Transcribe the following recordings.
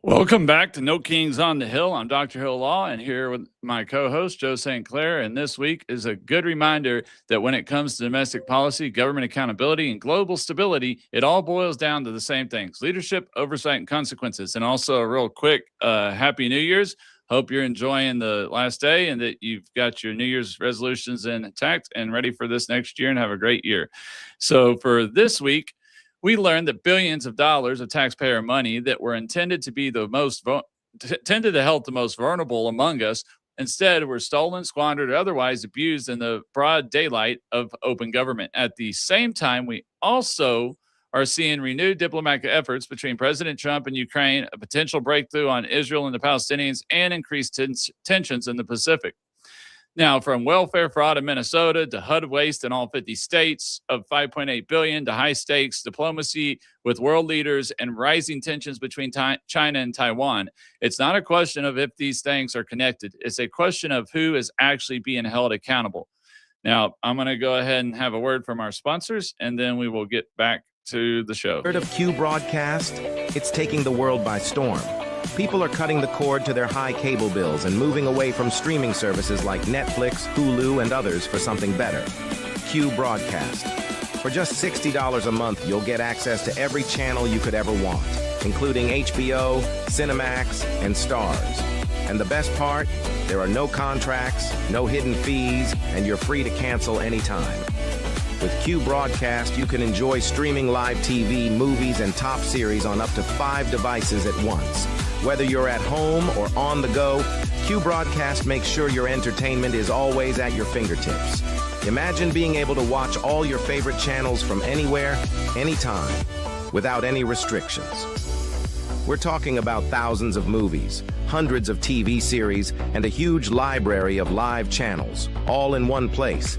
Welcome back to No Kings on the Hill. I'm Dr. Hill Law, and here with my co-host Joe St. Clair. And this week is a good reminder that when it comes to domestic policy, government accountability, and global stability, it all boils down to the same things: leadership, oversight, and consequences. And also, a real quick Happy New Year's. Hope you're enjoying the last day and that you've got your New Year's resolutions intact and ready for this next year and have a great year. So for this week, we learned that billions of dollars of taxpayer money that were intended to be tended to help the most vulnerable among us instead were stolen, squandered, or otherwise abused in the broad daylight of open government. At the same time, we also are seeing renewed diplomatic efforts between President Trump and Ukraine, a potential breakthrough on Israel and the Palestinians, and increased tensions in the Pacific. Now, from welfare fraud in Minnesota to HUD waste in all 50 states of $5.8 billion to high stakes diplomacy with world leaders and rising tensions between China and Taiwan, it's not a question of if these things are connected. It's a question of who is actually being held accountable. Now, I'm going to go ahead and have a word from our sponsors, and then we will get back to the show. Heard of Q Broadcast? It's taking the world by storm. People are cutting the cord to their high cable bills and moving away from streaming services like Netflix, Hulu, and others for something better. Q Broadcast. For just $60 a month, you'll get access to every channel you could ever want, including HBO, Cinemax, and Starz. And the best part? There are no contracts, no hidden fees, and you're free to cancel anytime. With Q Broadcast, you can enjoy streaming live TV, movies, and top series on up to 5 devices at once. Whether you're at home or on the go, Q Broadcast makes sure your entertainment is always at your fingertips. Imagine being able to watch all your favorite channels from anywhere, anytime, without any restrictions. We're talking about thousands of movies, hundreds of TV series, and a huge library of live channels, all in one place.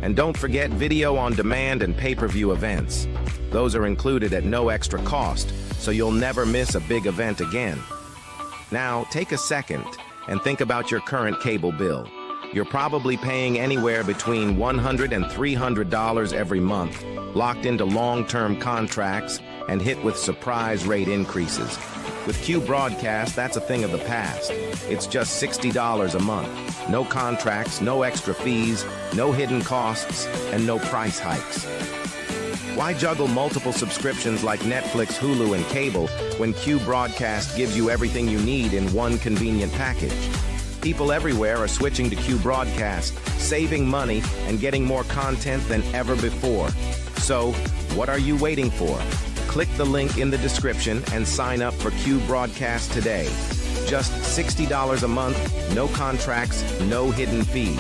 And don't forget video on demand and pay-per-view events. Those are included at no extra cost, so you'll never miss a big event again. Now, take a second and think about your current cable bill. You're probably paying anywhere between $100 and $300 every month, locked into long-term contracts and hit with surprise rate increases. With Q Broadcast, that's a thing of the past. It's just $60 a month. No contracts, no extra fees, no hidden costs, and no price hikes. Why juggle multiple subscriptions like Netflix, Hulu, and cable when Q Broadcast gives you everything you need in one convenient package? People everywhere are switching to Q Broadcast, saving money and getting more content than ever before. So, what are you waiting for? Click the link in the description and sign up for Q Broadcast today. Just $60 a month, no contracts, no hidden fees.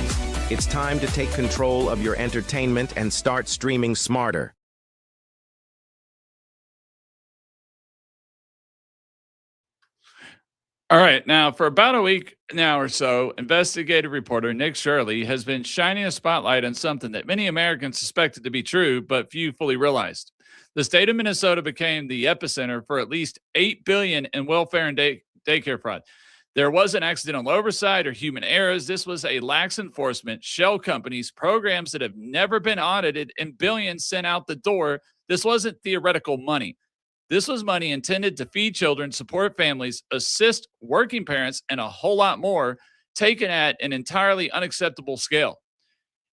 It's time to take control of your entertainment and start streaming smarter. All right. Now, for about a week now or so, investigative reporter Nick Shirley has been shining a spotlight on something that many Americans suspected to be true, but few fully realized. The state of Minnesota became the epicenter for at least $8 billion in welfare and daycare fraud. There wasn't accidental oversight or human errors. This was a lax enforcement, shell companies, programs that have never been audited, and billions sent out the door. This wasn't theoretical money. This was money intended to feed children, support families, assist working parents, and a whole lot more, taken at an entirely unacceptable scale.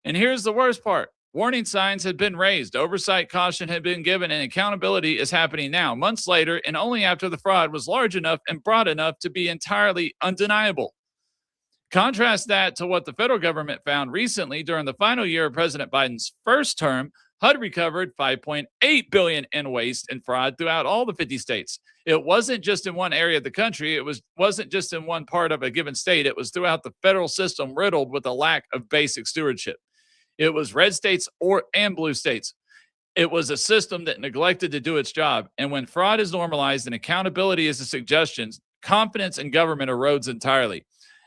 And here's the worst part. Warning signs had been raised, oversight caution had been given, and accountability is happening now, months later, and only after the fraud was large enough and broad enough to be entirely undeniable. Contrast that to what the federal government found recently during the final year of President Biden's first term. HUD recovered $5.8 billion in waste and fraud throughout all the 50 states. It wasn't just in one area of the country. Wasn't just in one part of a given state. It was throughout the federal system, riddled with a lack of basic stewardship. It was red states and blue states. It was a system that neglected to do its job. And when fraud is normalized and accountability is a suggestion, confidence in government erodes entirely.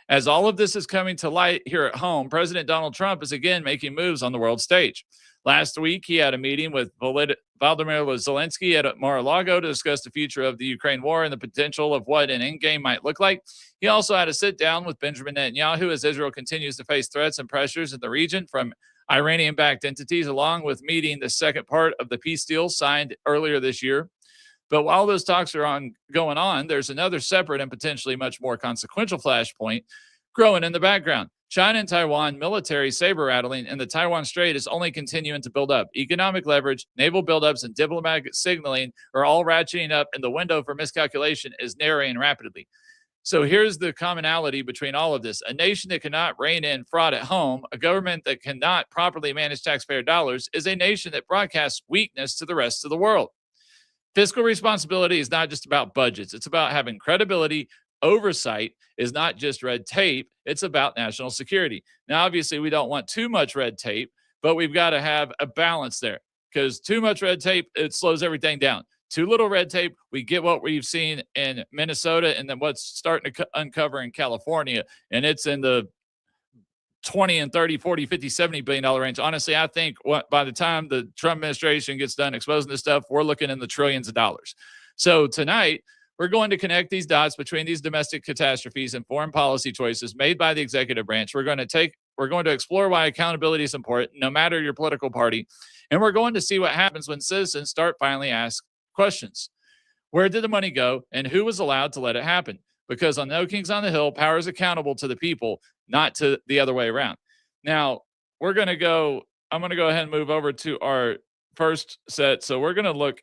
As all of this is coming to light here at home, President Donald Trump is again making moves on the world stage. Last week, he had a meeting with Volodymyr Zelenskyy at Mar-a-Lago to discuss the future of the Ukraine war and the potential of what an endgame might look like. He also had a sit-down with Benjamin Netanyahu as Israel continues to face threats and pressures in the region from Iranian-backed entities, along with meeting the second part of the peace deal signed earlier this year. But while those talks are going on, there's another separate and potentially much more consequential flashpoint growing in the background. China and Taiwan military saber rattling in the Taiwan Strait is only continuing to build up. Economic leverage, naval buildups, and diplomatic signaling are all ratcheting up, and the window for miscalculation is narrowing rapidly. So here's the commonality between all of this. A nation that cannot rein in fraud at home, a government that cannot properly manage taxpayer dollars, is a nation that broadcasts weakness to the rest of the world. Fiscal responsibility is not just about budgets. It's about having credibility. Oversight is not just red tape. It's about national security. Now, obviously, we don't want too much red tape, but we've got to have a balance there, because too much red tape, it slows everything down. Too little red tape, we get what we've seen in Minnesota and then what's starting to uncover in California. And it's in the 20 and 30, 40, 50, $70 billion range. Honestly, I think by the time the Trump administration gets done exposing this stuff, we're looking in the trillions of dollars. So tonight, we're going to connect these dots between these domestic catastrophes and foreign policy choices made by the executive branch. We're going to explore why accountability is important, no matter your political party. And we're going to see what happens when citizens start finally ask questions. Where did the money go, and who was allowed to let it happen? Because on No Kings on the Hill, power is accountable to the people, not to the other way around. Now, I'm going to go ahead and move over to our first set. So we're going to look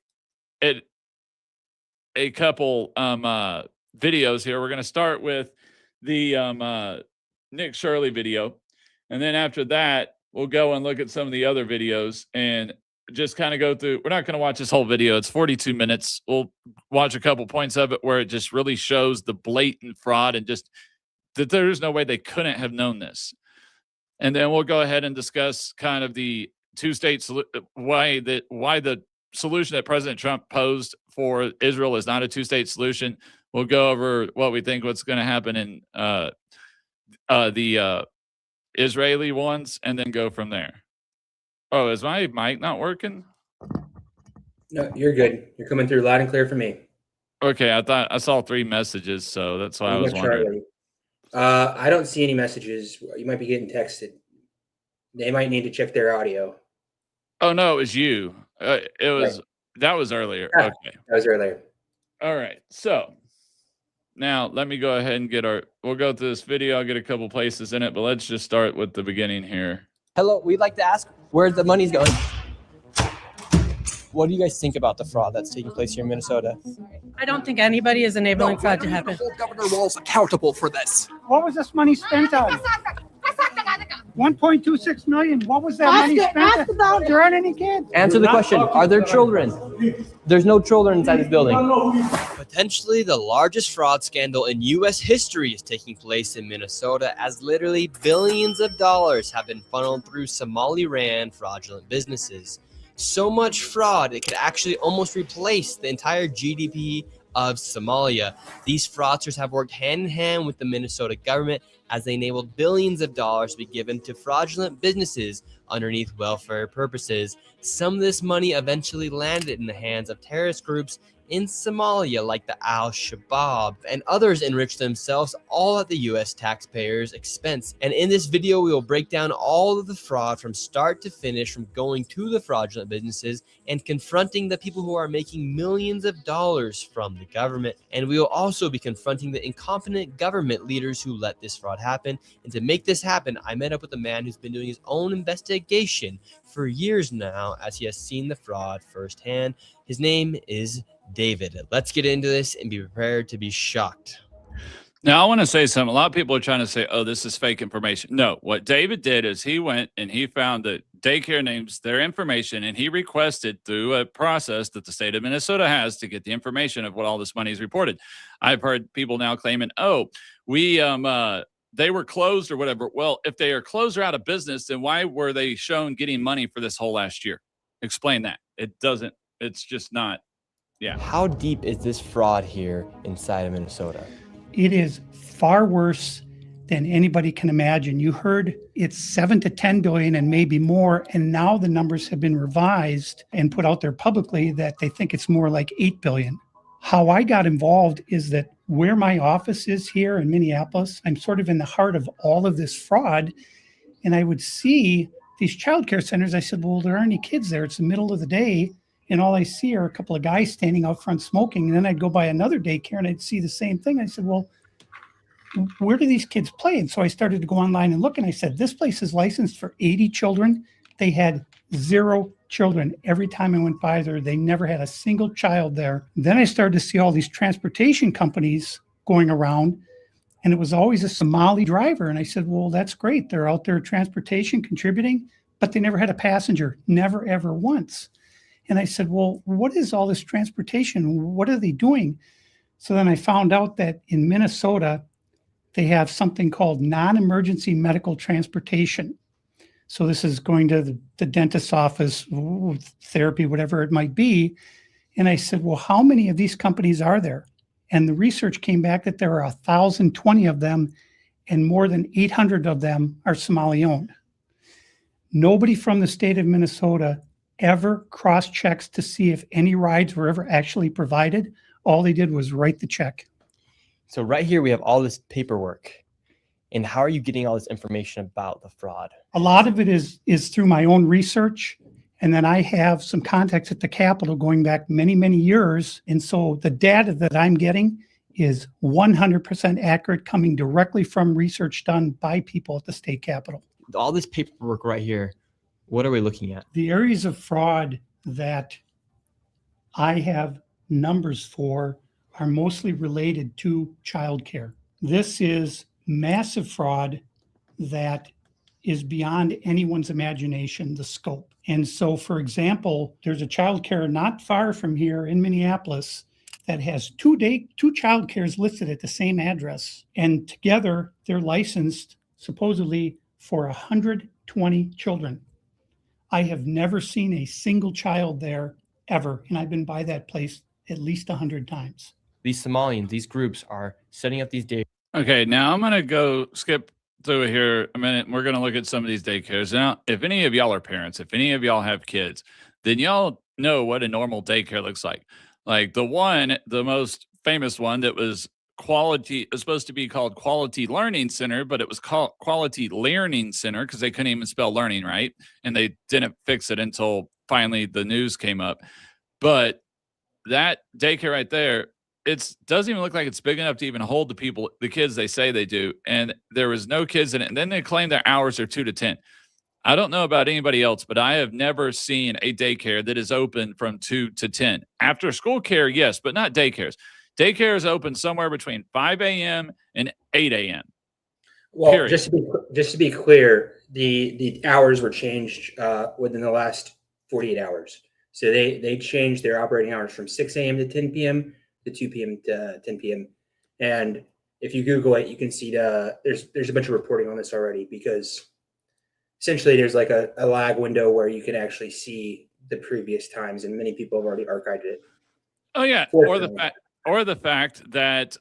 at a couple videos here. We're going to start with the Nick Shirley video. And then after that, we'll go and look at some of the other videos and just kind of go through. We're not going to watch this whole video. It's 42 minutes. We'll watch a couple points of it where it just really shows the blatant fraud and just that there's no way they couldn't have known this. And then we'll go ahead and discuss kind of the two-state why the solution that President Trump posed for Israel is not a two-state solution. We'll go over what's going to happen in the Israeli ones, and then go from there. Oh, is my mic not working? No, you're good. You're coming through loud and clear for me. Okay, I thought I saw 3 messages, so that's why I was wondering. I don't see any messages. You might be getting texted. They might need to check their audio. Oh no, it was you. That was earlier. Yeah, okay, that was earlier. All right. So now let me go ahead and we'll go through this video. I'll get a couple places in it, but let's just start with the beginning here. Hello, we'd like to ask where the money's going. What do you guys think about the fraud that's taking place here in Minnesota? I don't think anybody is enabling fraud to happen. Hold Governor Walz accountable for this. What was this money spent on? 1.26 million. What was that money spent on? There aren't any kids. Answer the question. Are there children? There's no children inside this building. Potentially the largest fraud scandal in U.S. history is taking place in Minnesota, as literally billions of dollars have been funneled through Somali-ran fraudulent businesses. So much fraud, it could actually almost replace the entire GDP of Somalia. These fraudsters have worked hand in hand with the Minnesota government as they enabled billions of dollars to be given to fraudulent businesses underneath welfare purposes. Some of this money eventually landed in the hands of terrorist groups in Somalia, like the Al-Shabaab, and others enriched themselves all at the U.S. taxpayers' expense. And in this video, we will break down all of the fraud from start to finish, from going to the fraudulent businesses and confronting the people who are making millions of dollars from the government. And we will also be confronting the incompetent government leaders who let this fraud happen. And to make this happen, I met up with a man who's been doing his own investigation for years now, as he has seen the fraud firsthand. His name is David. Let's get into this and be prepared to be shocked. Now, I want to say something. A lot of people are trying to say, oh, this is fake information. No, what David did is he went and he found the daycare names, their information, and he requested through a process that the state of Minnesota has to get the information of what all this money is reported. I've heard people now claiming, oh, they were closed or whatever. Well, if they are closed or out of business, then why were they shown getting money for this whole last year? Explain that. It's just not. Yeah. How deep is this fraud here inside of Minnesota? It is far worse than anybody can imagine. You heard it's 7 to 10 billion and maybe more. And now the numbers have been revised and put out there publicly that they think it's more like 8 billion. How I got involved is that where my office is here in Minneapolis, I'm sort of in the heart of all of this fraud. And I would see these childcare centers. I said, well, there aren't any kids there. It's the middle of the day. and all I see are a couple of guys standing out front smoking. And then I'd go by another daycare and I'd see the same thing. I said, well, where do these kids play? And so I started to go online and look, and I said, this place is licensed for 80 children. They had 0 children. Every time I went by there, they never had a single child there. Then I started to see all these transportation companies going around, and it was always a Somali driver. And I said, well, that's great. They're out there transportation contributing, but they never had a passenger, never, ever once. And I said, well, what is all this transportation? What are they doing? So then I found out that in Minnesota, they have something called non-emergency medical transportation. So this is going to the dentist's office, therapy, whatever it might be. And I said, well, how many of these companies are there? And the research came back that there are 1,020 of them, and more than 800 of them are Somali owned. Nobody from the state of Minnesota ever cross-checks to see if any rides were ever actually provided. All they did was write the check. So right here, we have all this paperwork. And how are you getting all this information about the fraud? A lot of it is through my own research. And then I have some contacts at the Capitol going back many, many years. And so the data that I'm getting is 100% accurate, coming directly from research done by people at the state Capitol. All this paperwork right here, what are we looking at? The areas of fraud that I have numbers for are mostly related to childcare. This is massive fraud that is beyond anyone's imagination, the scope. And so, for example, there's a childcare not far from here in Minneapolis that has two childcares listed at the same address. And together, they're licensed supposedly for 120 children. I have never seen a single child there ever. And I've been by that place at least 100 times. These Somalians, these groups are setting up these daycares. Okay, now I'm going to go skip through here a minute, and we're going to look at some of these daycares. Now, if any of y'all are parents, if any of y'all have kids, then y'all know what a normal daycare looks like. Like the most famous one that was quality, it was supposed to be called Quality Learning Center, but it was called Quality Learning Center because they couldn't even spell learning right. And they didn't fix it until finally the news came up. But that daycare right there, it doesn't even look like it's big enough to even hold the kids they say they do. And there was no kids in it. And then they claim their hours are 2 to 10. I don't know about anybody else, but I have never seen a daycare that is open from 2 to 10. After school care, yes, but not daycares. Daycare is open somewhere between 5 a.m. and 8 a.m. Well, period. just to be clear, the hours were changed within the last 48 hours. So they changed their operating hours from 6 a.m. to 10 p.m. to 2 p.m. to 10 p.m. And if you Google it, you can see there's a bunch of reporting on this already, because essentially there's like a lag window where you can actually see the previous times, and many people have already archived it. Oh yeah, or the fact that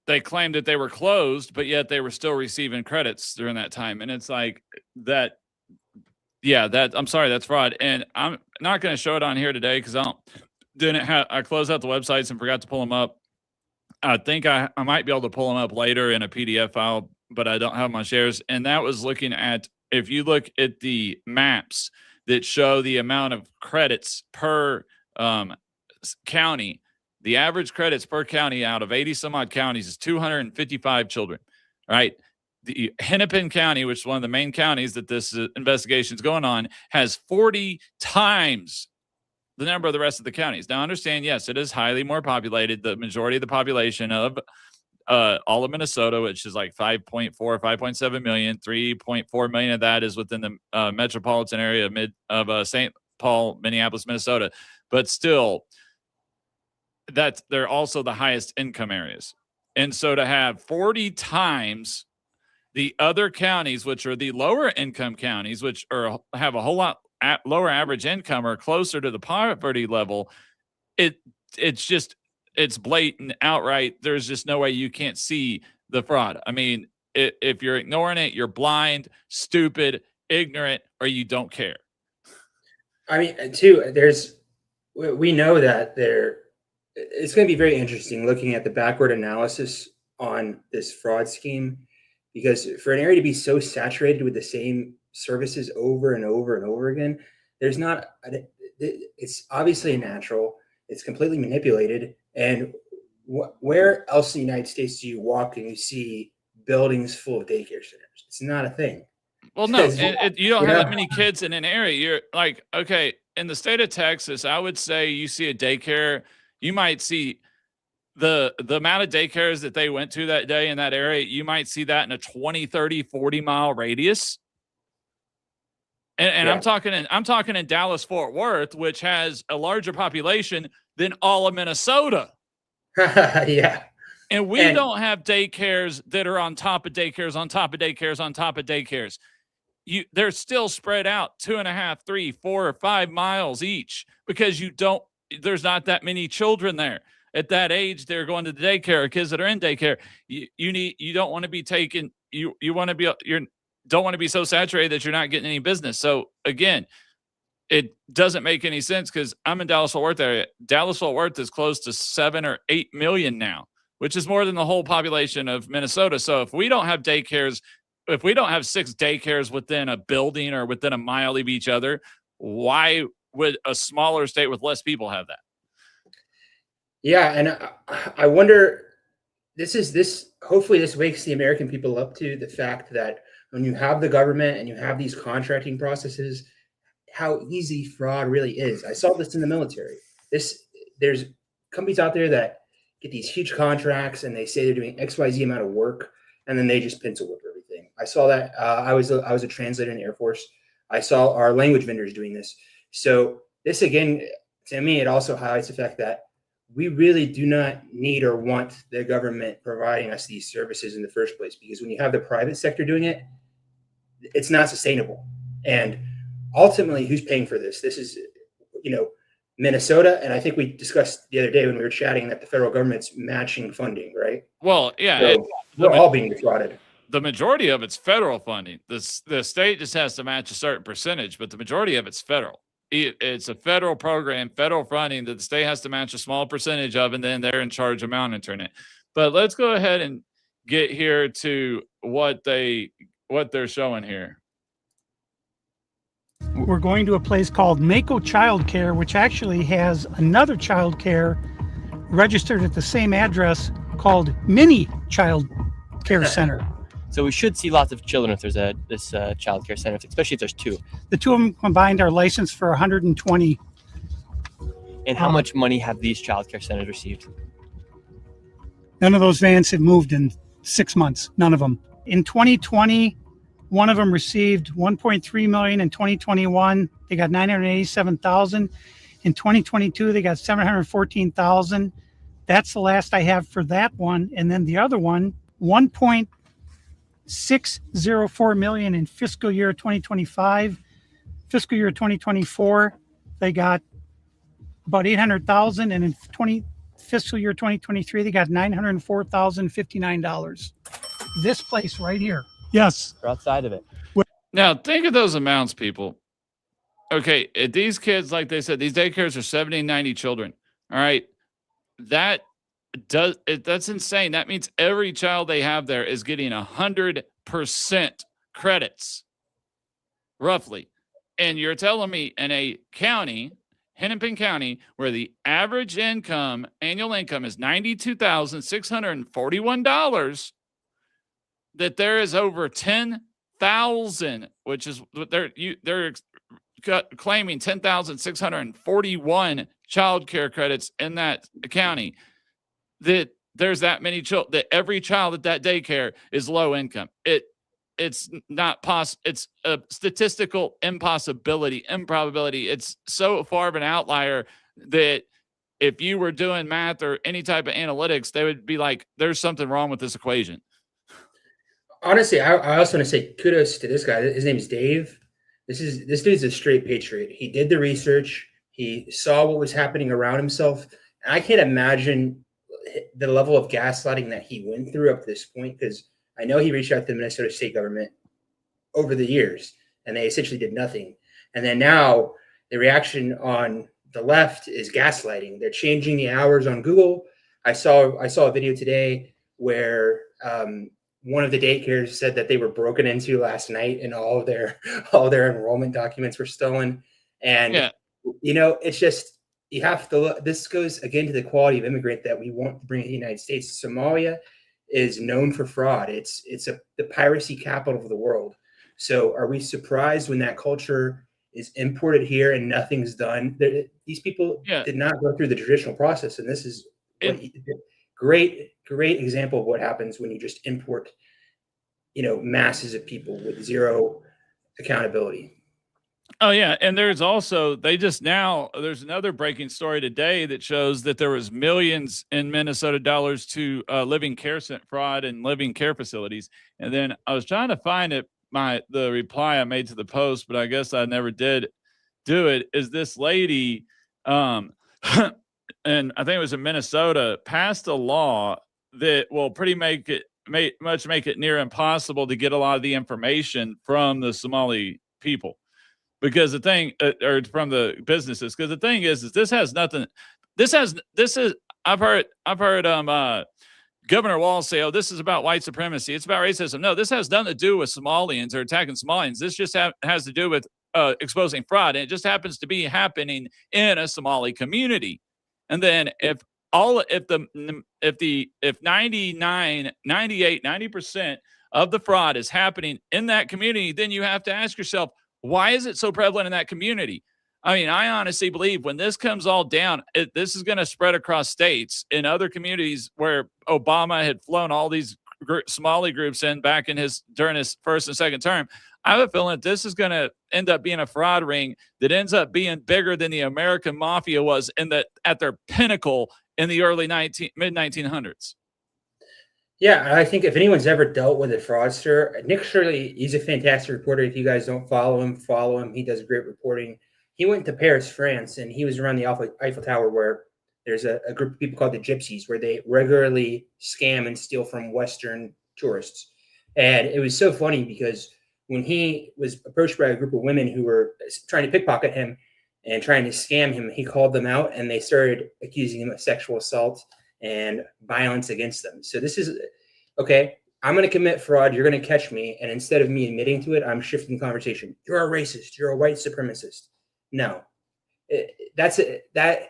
they claimed that they were closed, but yet they were still receiving credits during that time, and it's like that. Yeah, I'm sorry, that's fraud, and I'm not going to show it on here today because I closed out the websites and forgot to pull them up. I think I might be able to pull them up later in a PDF file, but I don't have my shares. And that was looking at, if you look at the maps that show the amount of credits per county, the average credits per county out of 80 some odd counties is 255 children, right? The Hennepin County, which is one of the main counties that this investigation is going on, has 40 times the number of the rest of the counties. Now, understand, yes, it is highly more populated. The majority of the population of all of Minnesota, which is like 5.4, 5.7 million, 3.4 million of that is within the metropolitan area of St. Paul, Minneapolis, Minnesota. But still, they're also the highest income areas. And so to have 40 times the other counties, which are the lower income counties, which have a whole lot lower average income or closer to the poverty level, it's blatant, outright. There's just no way you can't see the fraud. I mean, if you're ignoring it, you're blind, stupid, ignorant, or you don't care. I mean, too, we know that it's going to be very interesting looking at the backward analysis on this fraud scheme, because for an area to be so saturated with the same services over and over and over again, there's not it's obviously natural. It's completely manipulated. And where else in the United States do you walk and you see buildings full of daycare centers? It's not a thing. Well, no, Because you don't we're have not- that many kids in an area. You're like, okay, in the state of Texas, I would say you see a daycare, you might see the amount of daycares that they went to that day in that area, you might see that in a 20, 30, 40-mile radius. And Yeah. I'm talking in Dallas, Fort Worth, which has a larger population than all of Minnesota. Yeah. And we And- don't have daycares that are on top of daycares, on top of daycares, on top of daycares. They're still spread out 2.5, 3, 4, or 5 miles each because there's not that many children there. At that age, they're going to the daycare. Kids that are in daycare, you don't want to be taken. You don't want to be so saturated that you're not getting any business. So again, it doesn't make any sense because I'm in Dallas Fort Worth area. Dallas Fort Worth is close to 7 or 8 million now, which is more than the whole population of Minnesota. So if we don't have daycares, if we don't have 6 daycares within a building or within a mile of each other, why would a smaller state with less people have that? Yeah, and I wonder. Hopefully, this wakes the American people up to the fact that when you have the government and you have these contracting processes, how easy fraud really is. I saw this in the military. There's companies out there that get these huge contracts and they say they're doing XYZ amount of work, and then they just pencil whip everything. I saw that. I was a translator in the Air Force. I saw our language vendors doing this. So this again, to me, it also highlights the fact that we really do not need or want the government providing us these services in the first place, because when you have the private sector doing it, it's not sustainable. And ultimately, who's paying for this? This is, Minnesota. And I think we discussed the other day when we were chatting that the federal government's matching funding, right? Well, yeah, So we're all being defrauded. The majority of it's federal funding. The state just has to match a certain percentage, but the majority of it's federal. It's a federal program, federal funding that the state has to match a small percentage of, and then they're in charge of monitoring it. But let's go ahead and get here to what they're showing here. We're going to a place called Mako Childcare, which actually has another childcare registered at the same address called Mini Child Care Center. So we should see lots of children if there's this child care center, especially if there's 2. The 2 of them combined are licensed for 120. And how much money have these child care centers received? None of those vans have moved in 6 months. None of them. In 2020, one of them received $1.3 million. In 2021, they got $987,000. In 2022, they got $714,000. That's the last I have for that one. And then the other one, $1.604 million in fiscal year 2025. Fiscal year 2024, they got about $800,000, and in fiscal year 2023, they got $904,059. This place right here. Yes. Or outside of it? Now, think of those amounts, people. Okay, these kids, like they said, these daycares are 70 and 90 children. All right, that's insane. That means every child they have there is getting 100% credits, roughly. And you're telling me in a county, Hennepin County, where the average annual income is $92,641, that there is over 10,000, which is what they're claiming 10,641 child care credits in that county, that there's that many children, that every child at that daycare is low income. It's not possible. It's a statistical improbability. It's so far of an outlier that if you were doing math or any type of analytics, they would be like, there's something wrong with this equation. Honestly, I also want to say kudos to this guy. His name is Dave. This dude's a straight patriot. He did the research. He saw what was happening around himself. And I can't imagine the level of gaslighting that he went through up to this point, because I know he reached out to the Minnesota state government over the years, and they essentially did nothing. And then now the reaction on the left is gaslighting. They're changing the hours on Google. I saw a video today where one of the daycares said that they were broken into last night and all their enrollment documents were stolen. And yeah, It's just you have to look. This goes again to the quality of immigrant that we want to bring to the United States. Somalia is known for fraud. It's the piracy capital of the world. So are we surprised when that culture is imported here and nothing's done? These people Yeah. did not go through the traditional process, and this is great example of what happens when you just import, masses of people with zero accountability. Oh yeah, and there's also there's another breaking story today that shows that there was millions in Minnesota dollars to living care fraud and living care facilities. And then I was trying to find the reply I made to the post, but I guess I never did do it. Is this lady, and I think it was in Minnesota, passed a law that will pretty make it near impossible to get a lot of the information from the Somali people. Because the thing, or from the businesses, because the thing is I've heard Governor Walz say, oh, this is about white supremacy. It's about racism. No, this has nothing to do with Somalians or attacking Somalians. This just has to do with exposing fraud. And it just happens to be happening in a Somali community. And then if 99, 98, 90% of the fraud is happening in that community, then you have to ask yourself, why is it so prevalent in that community? I mean, I honestly believe when this comes all down, this is going to spread across states in other communities where Obama had flown all these Somali groups in back during his first and second term. I have a feeling that this is going to end up being a fraud ring that ends up being bigger than the American mafia was at their pinnacle in the early mid 1900s. Yeah, I think if anyone's ever dealt with a fraudster, Nick Shirley, he's a fantastic reporter. If you guys don't follow him, follow him. He does great reporting. He went to Paris, France, and he was around the Eiffel Tower where there's a group of people called the Gypsies, where they regularly scam and steal from Western tourists. And it was so funny because when he was approached by a group of women who were trying to pickpocket him and trying to scam him, he called them out and they started accusing him of sexual assault and violence against them. So this is, okay, I'm going to commit fraud. You're going to catch me. And instead of me admitting to it, I'm shifting the conversation. You're a racist. You're a white supremacist. No, that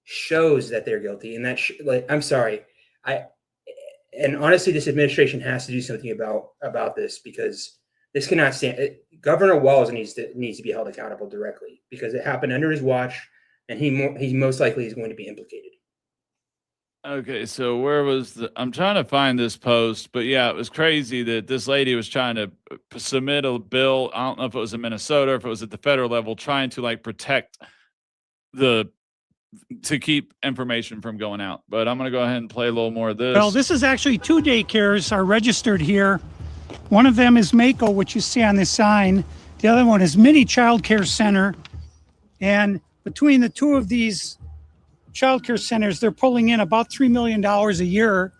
shows that they're guilty. And I'm sorry. And honestly, this administration has to do something about this, because this cannot stand. Governor Walz needs to be held accountable directly, because it happened under his watch, and he most likely is going to be implicated. Okay, so where was I'm trying to find this post, but yeah, it was crazy that this lady was trying to submit a bill. I don't know if it was in Minnesota or if it was at the federal level, trying to protect to keep information from going out. But I'm going to go ahead and play a little more of this. Well, this is actually 2 daycares are registered here. One of them is Mako, which you see on this sign. The other one is Mini Child Care Center. And between the two of these child care centers, they're pulling in about $3 million a year.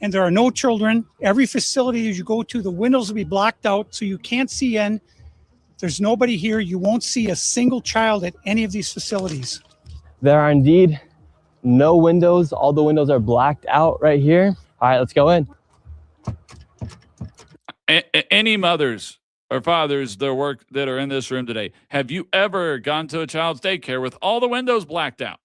And there are no children. Every facility as you go to, the windows will be blocked out so you can't see in. There's nobody here. You won't see a single child at any of these facilities. There are indeed no windows. All the windows are blacked out right here. All right, let's go in. Any mothers or fathers that are in this room today, have you ever gone to a child's daycare with all the windows blacked out?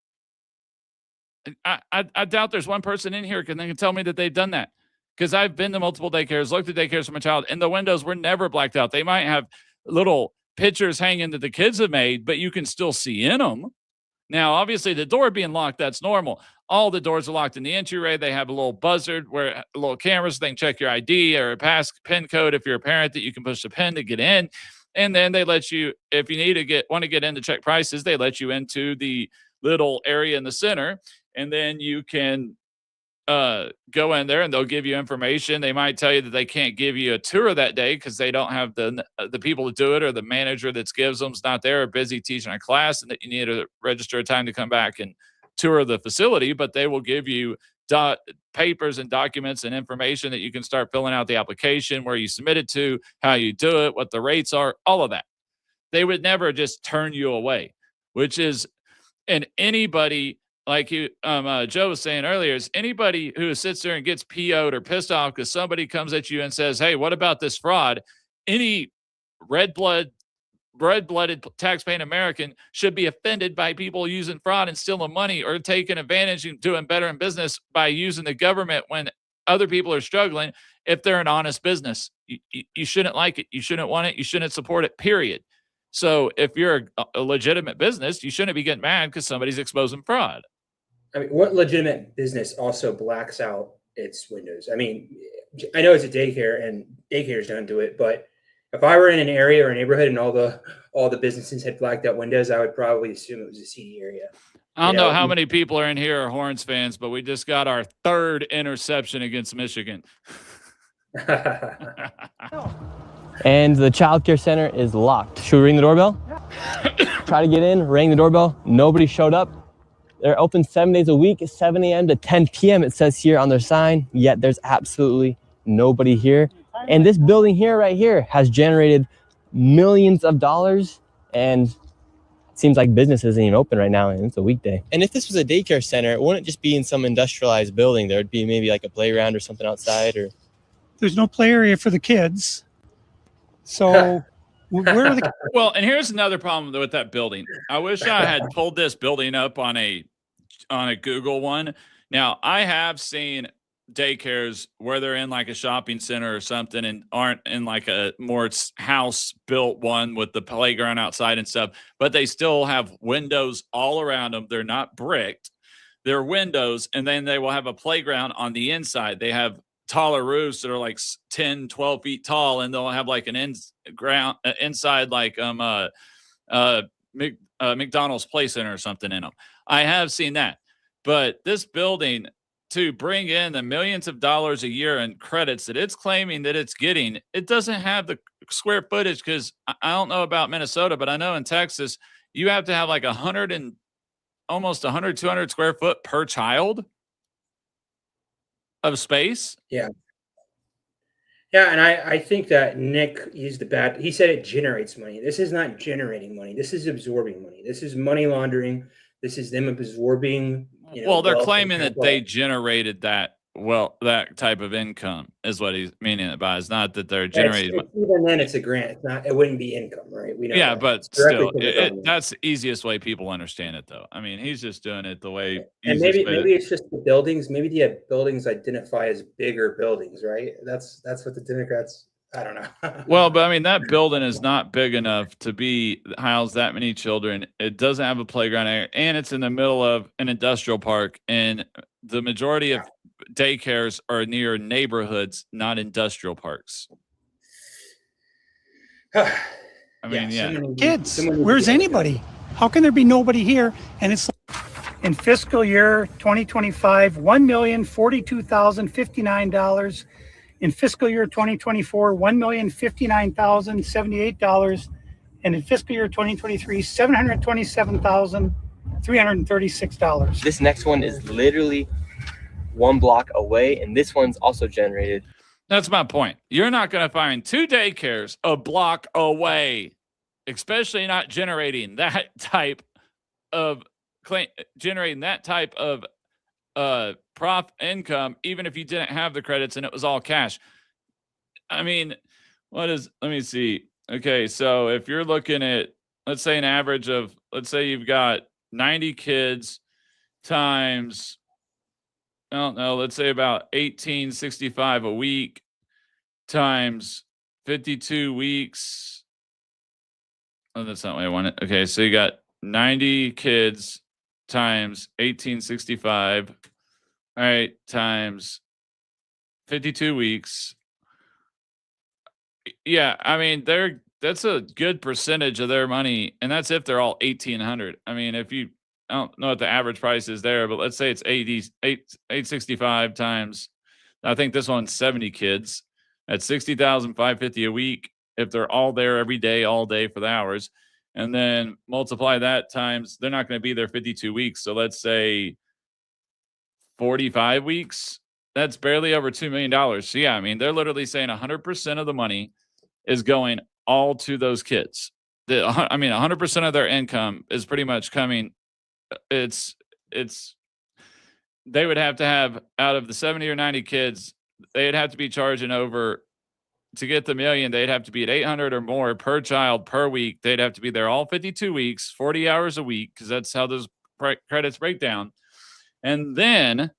I doubt there's one person in here can tell me that they've done that, because I've been to multiple daycares, looked at daycares for my child, and the windows were never blacked out. They might have little pictures hanging that the kids have made, but you can still see in them. Now, obviously, the door being locked, that's normal. All the doors are locked in the entryway. They have a little buzzer where a little camera so they can check your ID or a PIN code if you're a parent that you can push the pin to get in. And then they let you, if you want to get in to check prices, they let you into the little area in the center, and then you can go in there and they'll give you information. They might tell you that they can't give you a tour that day because they don't have the people to do it, or the manager that gives them's not there, or busy teaching a class, and that you need to register a time to come back and tour the facility. But they will give you papers and documents and information that you can start filling out the application, where you submit it to, how you do it, what the rates are, all of that. They would never just turn you away, and anybody, like Joe was saying earlier, is anybody who sits there and gets PO'd or pissed off because somebody comes at you and says, hey, what about this fraud? Any red blood red-blooded taxpaying American should be offended by people using fraud and stealing money or taking advantage and doing better in business by using the government when other people are struggling. If they're an honest business, you shouldn't like it. You shouldn't want it. You shouldn't support it, period. So if you're a legitimate business, you shouldn't be getting mad because somebody's exposing fraud. I mean, what legitimate business also blacks out its windows? I mean, I know it's a daycare and daycares don't do it, but if I were in an area or a neighborhood and all the businesses had blacked out windows, I would probably assume it was a seedy area. I don't know how many people are in here are Horns fans, but we just got our third interception against Michigan. And the child care center is locked. Should we ring the doorbell? Try to get in, rang the doorbell. Nobody showed up. They're open 7 days a week, 7 a.m. to 10 p.m. It says here on their sign, yet there's absolutely nobody here. And this building here, right here, has generated millions of dollars, and it seems like business isn't even open right now, and it's a weekday. And if this was a daycare center, it wouldn't just be in some industrialized building. There would be maybe like a playground or something outside, or... There's no play area for the kids. So where are the Well, and here's another problem with that building. I wish I had pulled this building up on a Google one. Now, I have seen daycares where they're in like a shopping center or something and aren't in like a more house built one with the playground outside and stuff, but they still have windows all around them. They're not bricked. They're windows, and then they will have a playground on the inside. They have taller roofs that are like 10, 12 feet tall, and they'll have like an inside like McDonald's Play Center or something in them. I have seen that. But this building, to bring in the millions of dollars a year in credits that it's claiming that it's getting, it doesn't have the square footage, because I don't know about Minnesota, but I know in Texas, you have to have like 100 and almost 100, 200 square foot per child of space. Yeah. Yeah, and I think that Nick used he said it generates money. This is not generating money. This is absorbing money. This is money laundering. This is them absorbing. Well, they're claiming that they generated that type of income is what he's meaning it by. It's not that they're generating. Even then, it's a grant. It's not. It wouldn't be income, right? We know. Yeah, that. but still, that's the easiest way people understand it, though. I mean, he's just doing it the way. And maybe it's just the buildings. Maybe the buildings identify as bigger buildings, right? That's what the Democrats. I don't know. Well, but I mean, that building is not big enough to house that many children. It doesn't have a playground area, and it's in the middle of an industrial park. And the majority of daycares are near neighborhoods, not industrial parks. I mean, yeah. kids? Where's anybody? How can there be nobody here? And it's in fiscal year 2025, $1,042,059. In fiscal year 2024, $1,059,078, and in fiscal year 2023, $727,336. This next one is literally 1 block away, and this one's also generated. That's my point. You're not going to find 2 daycares a block away, especially not generating that type of profit income, even if you didn't have the credits and it was all cash. I mean, let me see. Okay, so if you're looking at, let's say an average of, let's say you've got 90 kids times, I don't know, let's say about 1865 a week times 52 weeks. Oh, that's not what I wanted. Okay, so you got 90 kids times 1865. All right, times 52 weeks. Yeah, I mean, that's a good percentage of their money, and that's if they're all 1,800. I mean, I don't know what the average price is there, but let's say it's 865 times, I think this one's 70 kids. That's 60,550 a week if they're all there every day, all day for the hours. And then multiply that times, they're not going to be there 52 weeks. So let's say 45 weeks, that's barely over $2 million. So yeah, I mean, they're literally saying 100% of the money is going all to those kids. 100% of their income is pretty much coming. They would have to have, out of the 70 or 90 kids, they'd have to be charging over to get the million, they'd have to be at 800 or more per child per week. They'd have to be there all 52 weeks, 40 hours a week, because that's how those credits break down. And then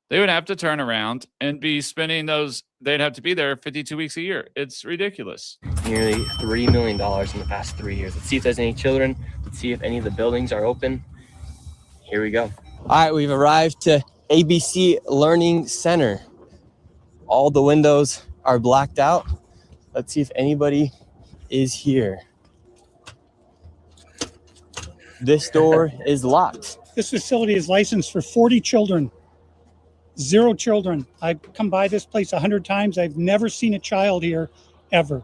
they would have to turn around and be spending those. They'd have to be there 52 weeks a year. It's ridiculous. Nearly $3 million in the past 3 years. Let's see if there's any children. Let's see if any of the buildings are open. Here we go. All right, we've arrived to ABC Learning Center. All the windows are blacked out. Let's see if anybody is here. This door is locked. This facility is licensed for 40 children. 0 children. I've come by this place 100 times. I've never seen a child here, ever.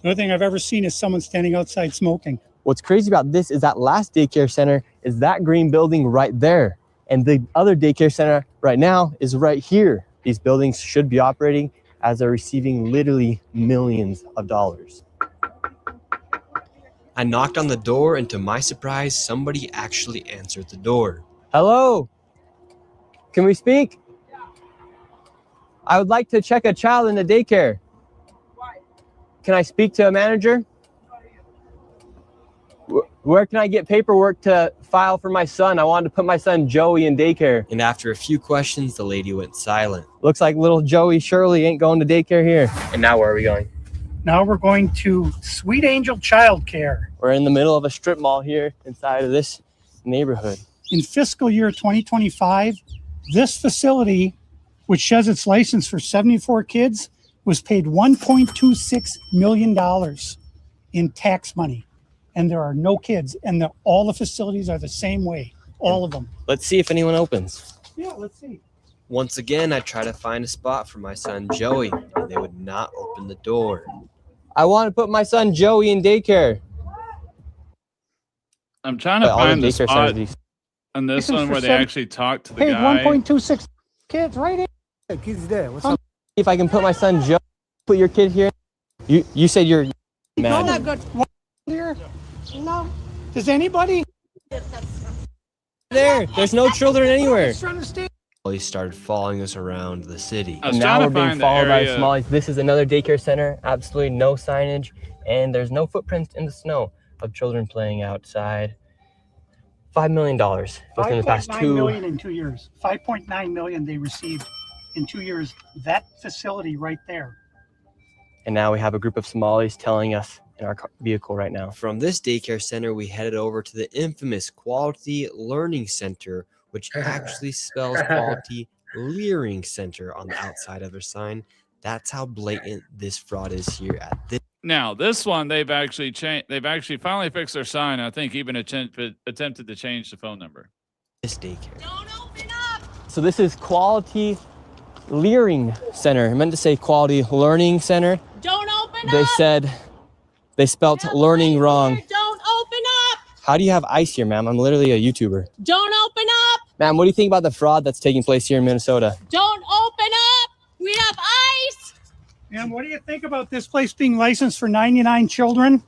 The only thing I've ever seen is someone standing outside smoking. What's crazy about this is that last daycare center is that green building right there. And the other daycare center right now is right here. These buildings should be operating as they're receiving literally millions of dollars. I knocked on the door, and to my surprise, somebody actually answered the door. Hello? Can we speak? I would like to check a child in the daycare. Why? Can I speak to a manager? Where can I get paperwork to file for my son? I wanted to put my son Joey in daycare. And after a few questions, the lady went silent. Looks like little Joey Shirley ain't going to daycare here. And now where are we going? Now we're going to Sweet Angel Childcare. We're in the middle of a strip mall here inside of this neighborhood. In fiscal year 2025, this facility, which says it's licensed for 74 kids, was paid $1.26 million in tax money. And there are no kids. And all the facilities are the same way, all of them. Let's see if anyone opens. Yeah, let's see. Once again, I try to find a spot for my son Joey, and they would not open the door. I want to put my son Joey in daycare. I'm trying to find the spot on this one where they seven- actually talk to the Hey, guy. 1.26 kids right here. Kids there. What's up? If I can put my son Joey, put your kid here. You said you're mad. Not good. Here? No. Does anybody? There's no children anywhere. Understand? Police started following us around the city. I was Now trying we're to being find the followed by area. Somalis. This is another daycare center. Absolutely no signage, and there's no footprints in the snow of children playing outside. $5 million within the past 5.9 2. million in 2 years. 5.9 million they received in 2 years. That facility right there. And now we have a group of Somalis telling us in our vehicle right now. From this daycare center, we headed over to the infamous Quality Learning Center, which actually spells Quality Leering Center on the outside of their sign. That's how blatant this fraud is here at this. Now, this one, they've actually changed. They've actually finally fixed their sign. I think even attempted to change the phone number. This daycare. Don't open up. So this is Quality Leering Center. I meant to say Quality Learning Center. Don't open up. They said they spelt learning wrong. Don't open up. How do you have ice here, ma'am? I'm literally a YouTuber. Don't open up. Ma'am, what do you think about the fraud that's taking place here in Minnesota? Don't open up. We have ice. And what do you think about this place being licensed for 99 children?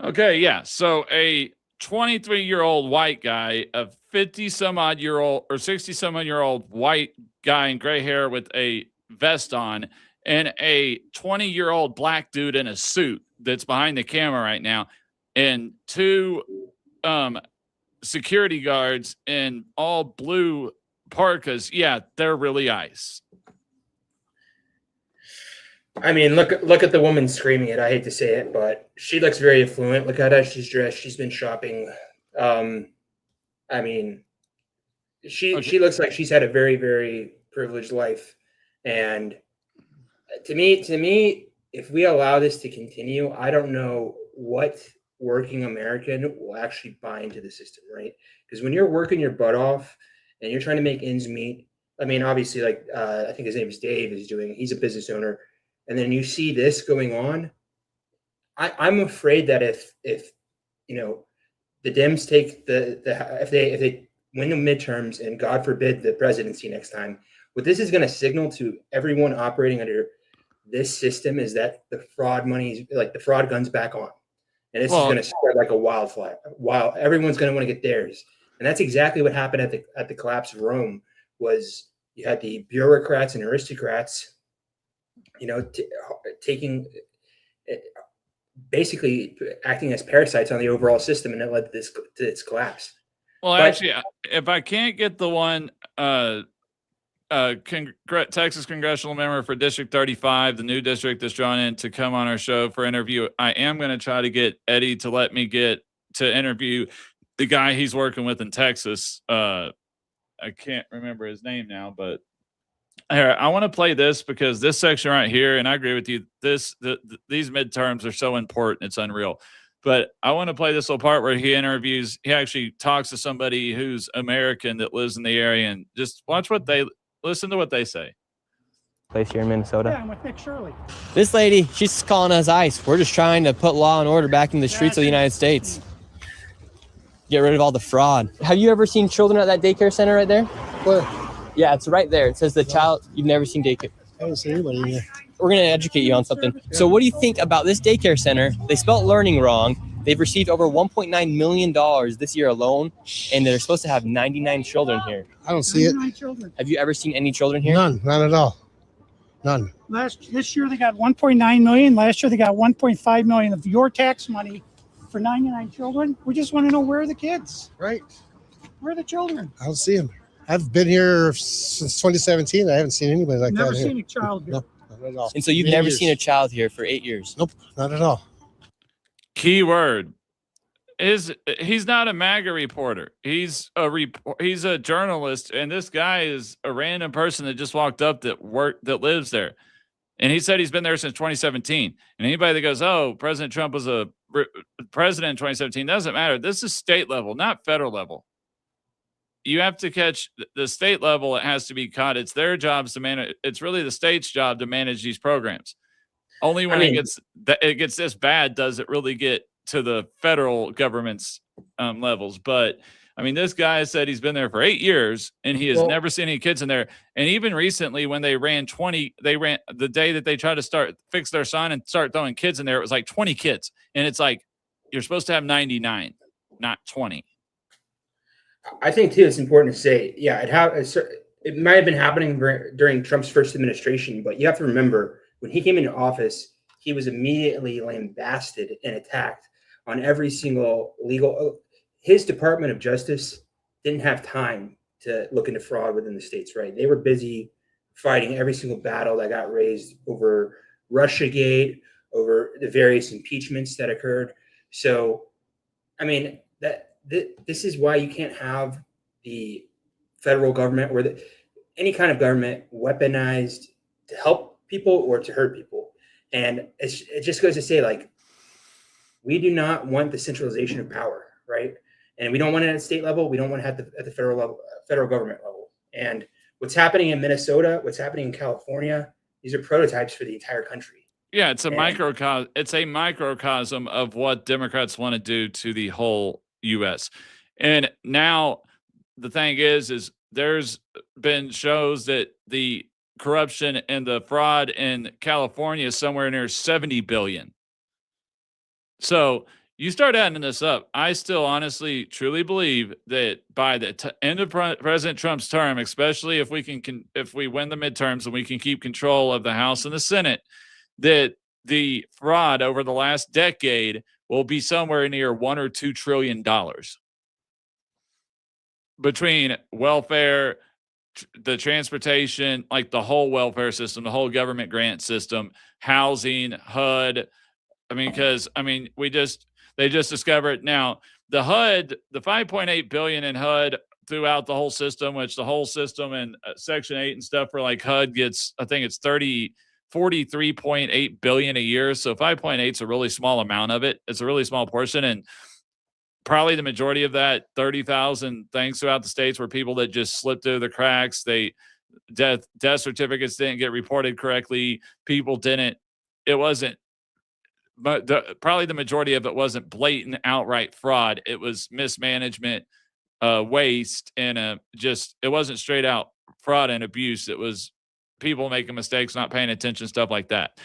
Okay, yeah. So a 23-year-old white guy, a 50-some-odd-year-old or 60-some-odd-year-old white guy in gray hair with a vest on, and a 20-year-old black dude in a suit that's behind the camera right now, and 2 security guards in all blue parkas. Yeah, they're really ice. I mean, look at the woman screaming it. I hate to say it, but she looks very affluent. Look at how she's dressed. She's been shopping. I mean, she looks like she's had a very, very privileged life. And to me, if we allow this to continue, I don't know what working American will actually buy into the system, right? Because when you're working your butt off and you're trying to make ends meet, I mean, obviously, like I think his name is Dave. He's a business owner. And then you see this going on. I'm afraid that if you know the Dems take if they win the midterms and God forbid the presidency next time, what this is going to signal to everyone operating under this system is that the fraud money, like the fraud gun's back on, and this is going to spread like a wildfire. While everyone's going to want to get theirs, and that's exactly what happened at the collapse of Rome. Was you had the bureaucrats and aristocrats, you know, taking basically acting as parasites on the overall system, and it led to its collapse. Well, But- actually, if I can't get the one Texas congressional member for District 35, the new district that's drawn in, to come on our show for interview, I am going to try to get Eddie to let me get to interview the guy he's working with in Texas. I can't remember his name now, but here, I want to play this because this section right here, and I agree with you, these midterms are so important, it's unreal. But I want to play this little part where he actually talks to somebody who's American that lives in the area, and just listen to what they say. Place here in Minnesota. Yeah, I'm with Nick Shirley. This lady, she's calling us ICE. We're just trying to put law and order back in the streets of the United States. Get rid of all the fraud. Have you ever seen children at that daycare center right there? Where? Yeah, it's right there. It says the child. You've never seen daycare. I haven't seen anybody in here. We're going to educate you on something. So what do you think about this daycare center? They spelled learning wrong. They've received over $1.9 million this year alone, and they're supposed to have 99 children here. I don't see it. 99 children. Have you ever seen any children here? None at all. None. This year they got 1.9 million. Last year they got 1.5 million of your tax money for 99 children. We just want to know, where are the kids? Right. Where are the children? I don't see them. I've been here since 2017. I haven't seen anybody like Never that seen here. a child here. No, not at all. And so you've Many never years. seen a child here for 8 years? Nope, not at all. Key word is he's not a MAGA reporter. He's a journalist, and this guy is a random person that just walked up that lives there. And he said he's been there since 2017. And anybody that goes, oh, President Trump was a president in 2017, doesn't matter. This is state level, not federal level. You have to catch the state level. It has to be caught. It's their jobs to manage. It's really the state's job to manage these programs. Only when it gets this bad does it really get to the federal government's levels. But I mean, this guy said he's been there for 8 years and he has never seen any kids in there. And even recently, when they ran the day that they tried to fix their sign and start throwing kids in there, it was like 20 kids. And it's like, you're supposed to have 99, not 20. I think too, it's important to say, yeah, it might have been happening during Trump's first administration, but you have to remember, when he came into office, he was immediately lambasted and attacked on every single legal. His Department of Justice didn't have time to look into fraud within the states, right? They were busy fighting every single battle that got raised over Russiagate, over the various impeachments that occurred. So, I mean, this is why you can't have the federal government or any kind of government weaponized to help people or to hurt people. And it just goes to say, like, we do not want the centralization of power, right? And we don't want it at state level. We don't want it at the federal level, federal government level. And what's happening in Minnesota, what's happening in California, these are prototypes for the entire country. Yeah, it's a microcosm of what Democrats want to do to the whole U.S. And now the thing is there's been shows that the corruption and the fraud in California is somewhere near 70 billion. So you start adding this up. I still honestly, truly believe that by the end of President Trump's term, especially if we win the midterms and we can keep control of the House and the Senate, that the fraud over the last decade will be somewhere near $1 or $2 trillion between welfare, the transportation, like the whole welfare system, the whole government grant system, housing, HUD. I mean, they just discovered now the HUD, the 5.8 billion in HUD throughout the whole system, which the whole system and Section 8 and stuff for like HUD gets, I think it's 43.8 billion a year. So 5.8 is a really small amount of it. It's a really small portion. And probably the majority of that 30,000 things throughout the states were people that just slipped through the cracks. Death certificates didn't get reported correctly. People didn't, it wasn't, but probably the majority of it wasn't blatant outright fraud. It was mismanagement, waste, and it wasn't straight out fraud and abuse. It was people making mistakes, not paying attention, stuff like that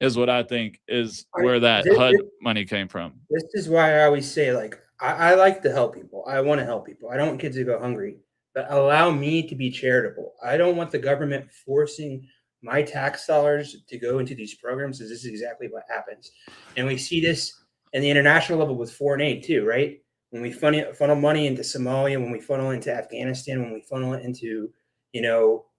is what I think is where that HUD money came from. This is why I always say, like, I like to help people. I want to help people. I don't want kids to go hungry, but allow me to be charitable. I don't want the government forcing my tax dollars to go into these programs, this is exactly what happens. And we see this in the international level with foreign aid too, right? When we funnel money into Somalia, when we funnel into Afghanistan, when we funnel it into,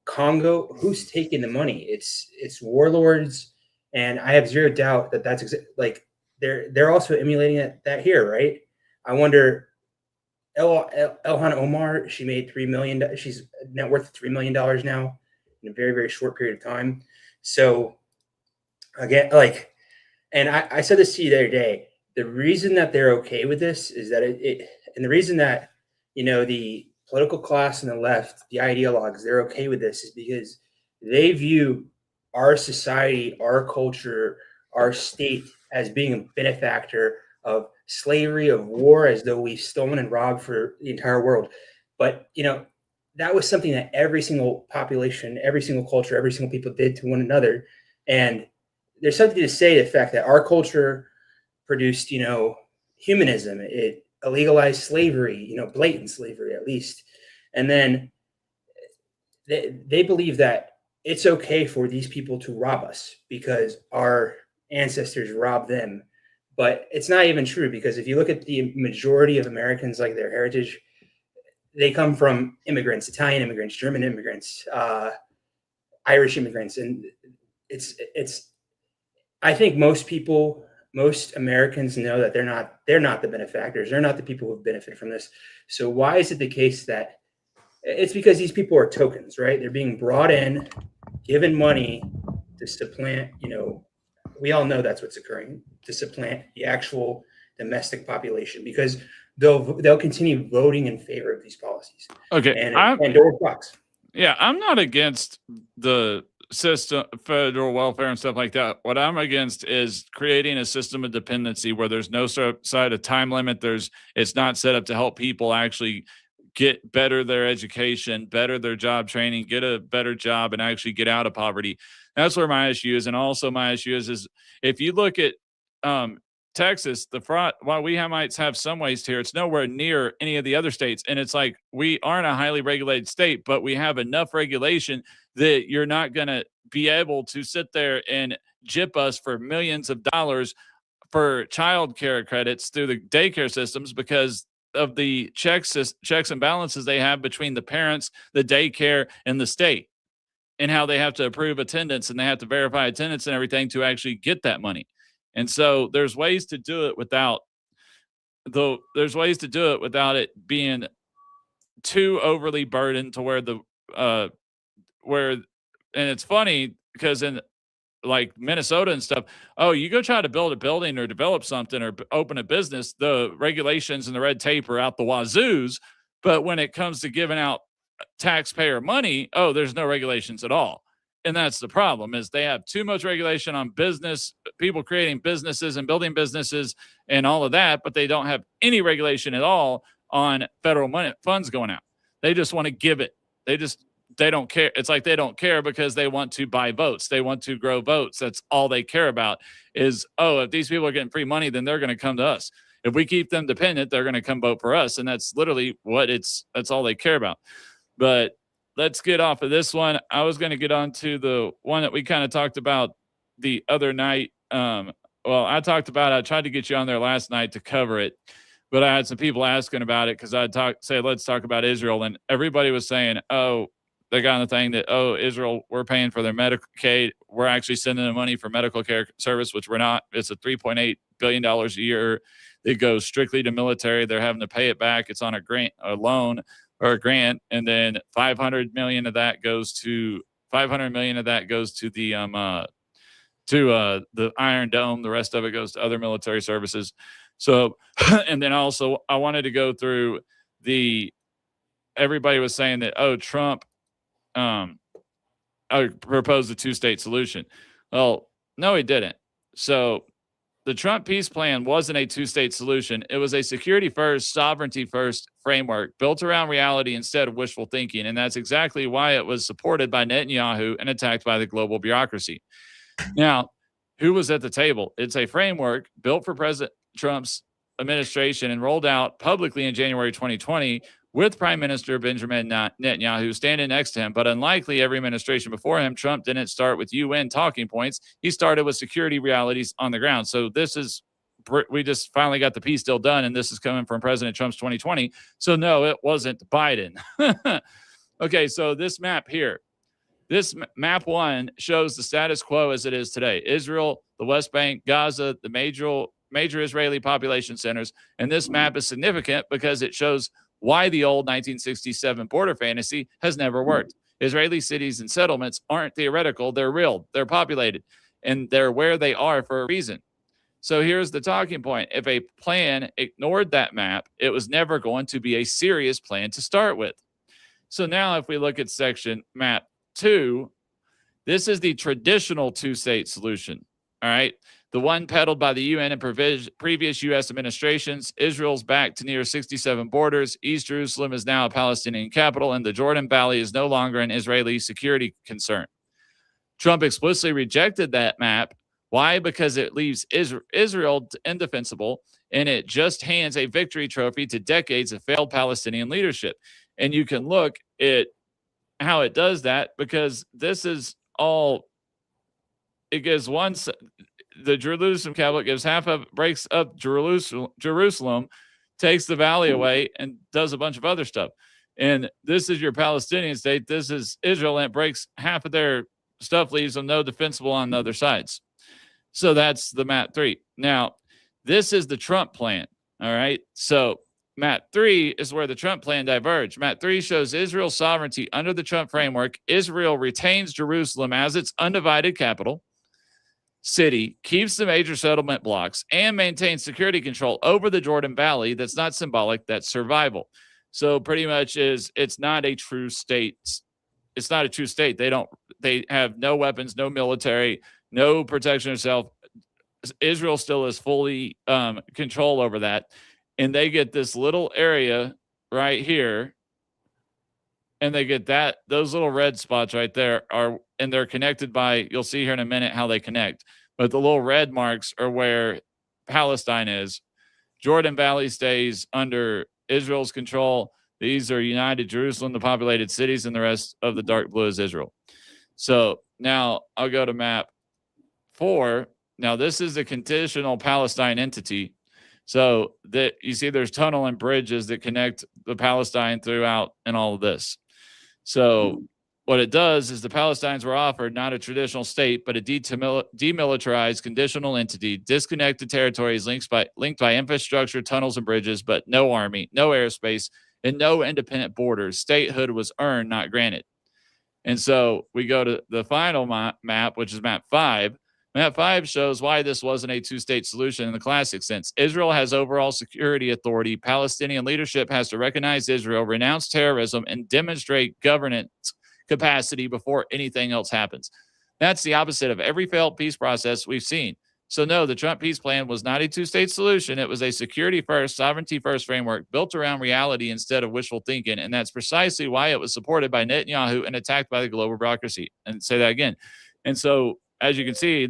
Congo, who's taking the money? It's warlords, and I have zero doubt that that's like they're also emulating that here, right? I wonder. Elhan Omar, she made $3 million. She's net worth $3 million now in a very, very short period of time. So again, and I said this to you the other day. The reason that they're okay with this is that and the reason that the political class and the left, the ideologues, they're okay with this is because they view our society, our culture, our state as being a benefactor of slavery, of war, as though we've stolen and robbed for the entire world. But that was something that every single population, every single culture, every single people did to one another. And there's something to say the fact that our culture produced, humanism. It illegalized slavery, blatant slavery at least. And then they believe that it's okay for these people to rob us because our ancestors robbed them. But it's not even true, because if you look at the majority of Americans, like their heritage, they come from immigrants, Italian immigrants, German immigrants, Irish immigrants. And I think most Americans know that they're not the benefactors. They're not the people who benefit from this. So why is it the case that it's because these people are tokens, right? They're being brought in, given money to supplant, we all know that's what's occurring, to supplant the actual domestic population, because they'll continue voting in favor of these policies. Okay. And Pandora's box. Yeah, I'm not against the system, federal welfare and stuff like that. What I'm against is creating a system of dependency where there's no side of time limit. It's not set up to help people actually get better their education, better their job training, get a better job, and actually get out of poverty. That's where my issue is. And also my issue is if you look at Texas, the fraud, while we might have some waste here, it's nowhere near any of the other states. And it's like, we aren't a highly regulated state, but we have enough regulation that you're not going to be able to sit there and gyp us for millions of dollars for child care credits through the daycare systems because of the checks and balances they have between the parents, the daycare, and the state, and how they have to approve attendance and they have to verify attendance and everything to actually get that money. And so there's ways to do it without it being too overly burdened to where and it's funny because in like Minnesota and stuff, you go try to build a building or develop something or open a business, the regulations and the red tape are out the wazoos. But when it comes to giving out taxpayer money, there's no regulations at all. And that's the problem, is they have too much regulation on business, people creating businesses and building businesses and all of that, but they don't have any regulation at all on federal money funds going out. They just want to give it. They don't care. It's like they don't care because they want to buy votes. They want to grow votes. That's all they care about is, if these people are getting free money, then they're going to come to us. If we keep them dependent, they're going to come vote for us. And that's literally that's all they care about. But let's get off of this one. I was going to get on to the one that we kind of talked about the other night. I tried to get you on there last night to cover it, but I had some people asking about it because let's talk about Israel. And everybody was saying, they got on the thing that, Israel, we're paying for their Medicaid. We're actually sending them money for medical care service, which we're not. It's a $3.8 billion a year. It goes strictly to military. They're having to pay it back. It's on a loan or a grant. And then 500 million of that goes to the Iron Dome. The rest of it goes to other military services. So, and then also I wanted to go through everybody was saying that, Trump, proposed a two-state solution. Well, no, he didn't. So the Trump peace plan wasn't a two-state solution. It was a security-first, sovereignty-first framework built around reality instead of wishful thinking. And that's exactly why it was supported by Netanyahu and attacked by the global bureaucracy. Now, who was at the table? It's a framework built for President Trump's administration and rolled out publicly in January 2020 with Prime Minister Benjamin Netanyahu standing next to him. But unlikely every administration before him, Trump didn't start with UN talking points. He started with security realities on the ground. So this is, we just finally got the peace deal done, and this is coming from President Trump's 2020. So no, it wasn't Biden. Okay, so this map here, this map 1 shows the status quo as it is today. Israel, the West Bank, Gaza, the major Israeli population centers. And this map is significant because it shows why the old 1967 border fantasy has never worked. Israeli cities and settlements aren't theoretical, they're real, they're populated, and they're where they are for a reason. So here's the talking point. If a plan ignored that map, it was never going to be a serious plan to start with. So now if we look at section map 2, this is the traditional two-state solution, all right? The one peddled by the UN and previous U.S. administrations. Israel's back to near 67 borders. East Jerusalem is now a Palestinian capital, and the Jordan Valley is no longer an Israeli security concern. Trump explicitly rejected that map. Why? Because it leaves Israel indefensible, and it just hands a victory trophy to decades of failed Palestinian leadership. And you can look at how it does that, because this is all, it gives one, the Jerusalem capital gives half of, breaks up Jerusalem, takes the valley away, and does a bunch of other stuff. And this is your Palestinian state. This is Israel, and it breaks half of their stuff, leaves them no defensible on the other sides. So that's the map 3. Now, this is the Trump plan. All right. So map 3 is where the Trump plan diverged. Map 3 shows Israel's sovereignty under the Trump framework. Israel retains Jerusalem as its undivided capital city, keeps the major settlement blocks, and maintains security control over the Jordan Valley. That's not symbolic, that's survival. So pretty much it's not a true state. It's not a true state. They have no weapons, no military, no protection of self. Israel still has fully control over that. And they get this little area right here. And they get those little red spots right there and they're connected by, you'll see here in a minute how they connect. But the little red marks are where Palestine is. Jordan Valley stays under Israel's control. These are united Jerusalem, the populated cities, and the rest of the dark blue is Israel. So now I'll go to map 4. Now this is a conditional Palestine entity. So that you see there's tunnel and bridges that connect the Palestine throughout and all of this. So what it does is the Palestinians were offered not a traditional state, but a demilitarized conditional entity, disconnected territories linked by infrastructure, tunnels, and bridges, but no army, no airspace, and no independent borders. Statehood was earned, not granted. And so we go to the final map, which is map 5. Map 5 shows why this wasn't a two-state solution in the classic sense. Israel has overall security authority. Palestinian leadership has to recognize Israel, renounce terrorism, and demonstrate governance capacity before anything else happens. That's the opposite of every failed peace process we've seen. So no, the Trump peace plan was not a two-state solution. It was a security-first, sovereignty-first framework built around reality instead of wishful thinking. And that's precisely why it was supported by Netanyahu and attacked by the global bureaucracy. And say that again. And so, as you can see,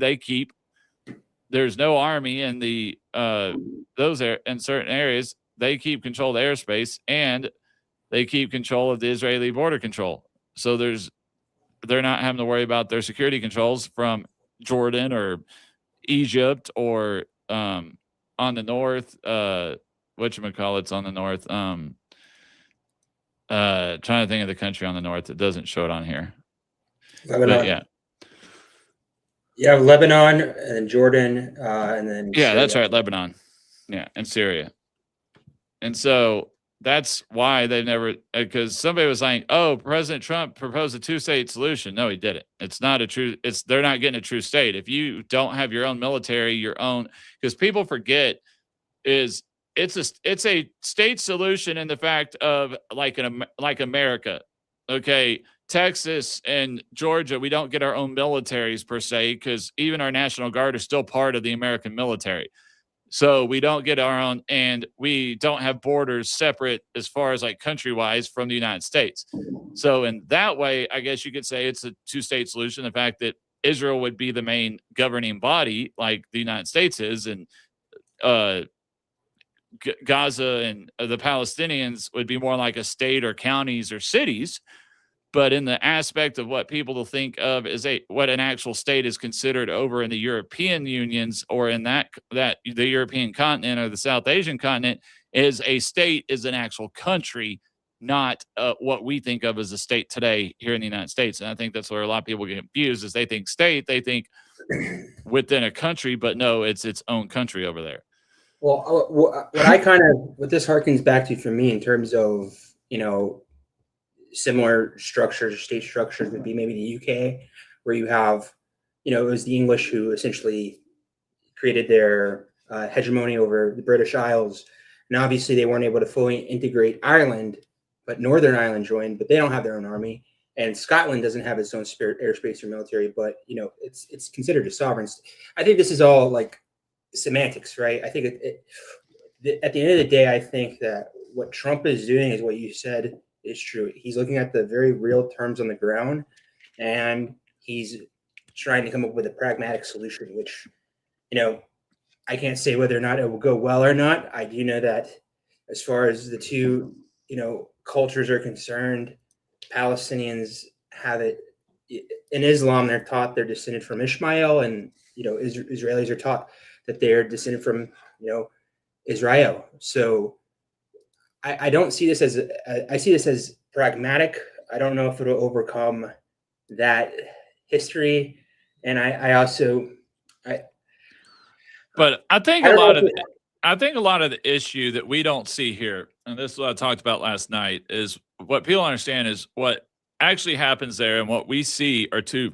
there's no army in in certain areas. They keep control of the airspace, and they keep control of the Israeli border control. So they're not having to worry about their security controls from Jordan or Egypt or on the north, whatchamacallit's on the north. Trying to think of the country on the north. It doesn't show it on here. Lebanon. But yeah. You have Lebanon and then Jordan and then Yeah, Syria. that's right, Lebanon. Yeah, and Syria. And so that's why they never, because somebody was saying, oh, President Trump proposed a two-state solution. No, he didn't. It's not a true, they're not getting a true state. If you don't have your own military, your own, because people forget it's a state solution in the fact of like America. Okay, Texas and Georgia, we don't get our own militaries per se, because even our National Guard is still part of the American military. So we don't get our own, and we don't have borders separate as far as like country-wise from the United States. So in that way, I guess you could say it's a two-state solution. The fact that Israel would be the main governing body like the United States is, and Gaza and the Palestinians would be more like a state or counties or cities. But in the aspect of what people will think of as what an actual state is considered over in the European unions or in that the European continent or the South Asian continent, is a state is an actual country, not what we think of as a state today here in the United States. And I think that's where a lot of people get confused, is they think state, they think within a country, but no, it's its own country over there. Well, what this harkens back to for me in terms of, similar structures, state structures, would be maybe the UK, where you have, it was the English who essentially created their hegemony over the British Isles. And obviously they weren't able to fully integrate Ireland, but Northern Ireland joined, but they don't have their own army. And Scotland doesn't have its own airspace or military, but it's considered a sovereign. I think this is all like semantics, right? I think at the end of the day, I think that what Trump is doing is what you said is true. He's looking at the very real terms on the ground, and he's trying to come up with a pragmatic solution, which, I can't say whether or not it will go well or not. I do know that as far as the two, cultures are concerned, Palestinians have it in Islam. They're taught they're descended from Ishmael, and, Israelis are taught that they're descended from, Israel. So I don't see this as I see this as pragmatic. I don't know if it'll overcome that history, and but I think a lot of the issue that we don't see here, and this is what I talked about last night, is what people understand is what actually happens there and what we see are two